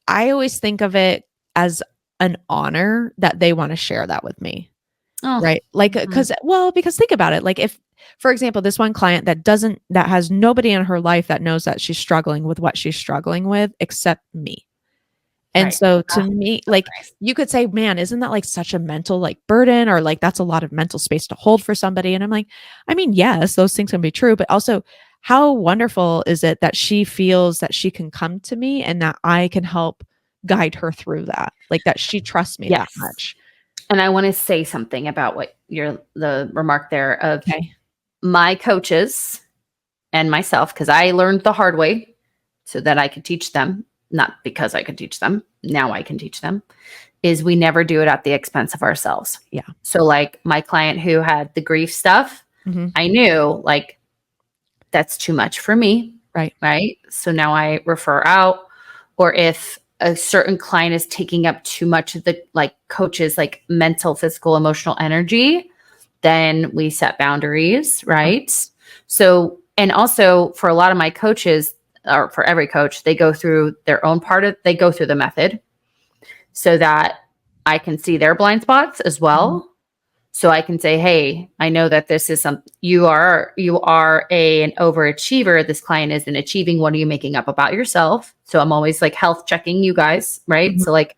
I always think of it as an honor that they want to share that with me. Oh. Right. Like, because think about it. Like for example, this one client that has nobody in her life that knows that she's struggling with what she's struggling with except me. And Right. so to me, So like nice. you could say, man, isn't that like such a mental like burden, or like that's a lot of mental space to hold for somebody? And I'm like, I mean, yes, those things can be true, but also how wonderful is it that she feels that she can come to me and that I can help guide her through that, like that she trusts me that Yes. much. And I want to say something about what the remark there of Okay. my coaches and myself, because I learned the hard way so that I could teach them, not because I could teach them. Now I can teach them, is we never do it at the expense of ourselves. Yeah. So like my client who had the grief stuff, Mm-hmm. I knew like that's too much for me. Right. Right. So now I refer out, or if a certain client is taking up too much of the like coach's like mental, physical, emotional energy, then we set boundaries. Right. So, and also for a lot of my coaches, or for every coach, they go through their own they go through the method so that I can see their blind spots as well. So I can say, hey, I know that this is you are an overachiever. This client isn't achieving. What are you making up about yourself? So I'm always like health checking you guys, right? Mhm. So like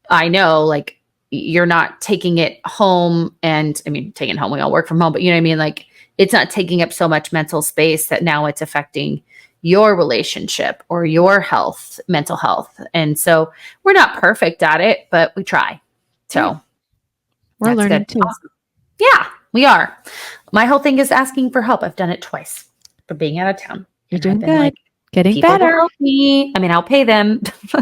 I know like you're not taking it home, and I mean taking it home, we all work from home, but you know what I mean? Like it's not taking up so much mental space that now it's affecting your relationship or your health, mental health. And so we're not perfect at it, but we try. So Right. We're that's learning good. too. Awesome. Yeah, we are. My whole thing is asking for help. I've done it twice for being out of town. You're And doing I've been good. like, Getting people will better. help me. I mean, I'll pay them. So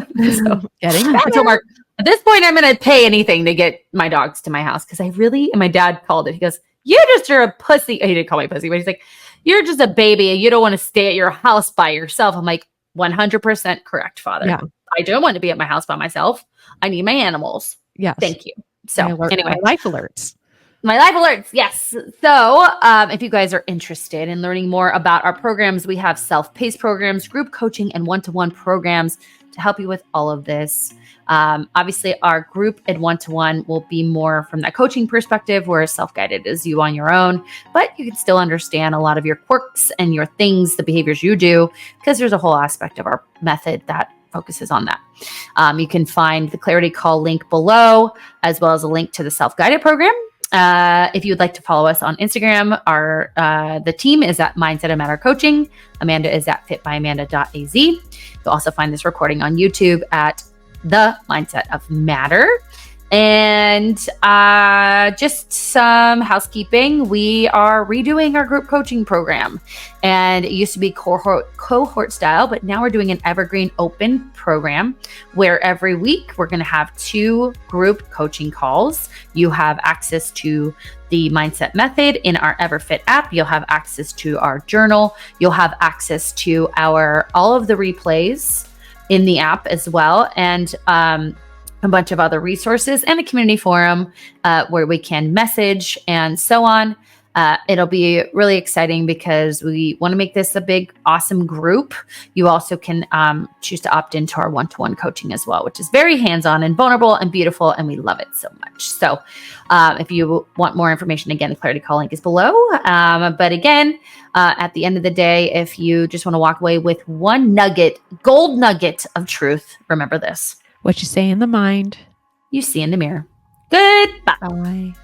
Getting I better. told Mark, at this point, I'm going to pay anything to get my dogs to my house because I really, and my dad called it. He goes, you just are a pussy. He didn't call me pussy, but he's like, you're just a baby and you don't want to stay at your house by yourself. I'm like, 100% correct, Father. Yeah. I don't want to be at my house by myself. I need my animals. Yes. Thank you. So anyway, my life alerts. my life alerts. Yes. So if you guys are interested in learning more about our programs, we have self-paced programs, group coaching, and one-to-one programs to help you with all of this. Obviously, our group and one-to-one will be more from that coaching perspective, whereas self-guided is you on your own, but you can still understand a lot of your quirks and your things, the behaviors you do, because there's a whole aspect of our method that focuses on that. You can find the Clarity Call link below, as well as a link to the self-guided program. If you would like to follow us on Instagram, the team is at Mindset of Matter Coaching. Amanda is at fitbyamanda.az. You'll also find this recording on YouTube at The Mindset of Matter. And just some housekeeping. We are redoing our group coaching program. And it used to be cohort style, but now we're doing an evergreen open program where every week we're going to have 2 group coaching calls. You have access to the mindset method in our EverFit app. You'll have access to our journal. You'll have access to all of the replays in the app as well. And, a bunch of other resources and a community forum where we can message and so on. It'll be really exciting because we want to make this a big, awesome group. You also can choose to opt into our one-to-one coaching as well, which is very hands-on and vulnerable and beautiful, and we love it so much. So if you want more information, again, the Clarity Call link is below. But again, at the end of the day, if you just want to walk away with one gold nugget of truth, remember this. What you say in the mind. You see in the mirror. Goodbye. Bye.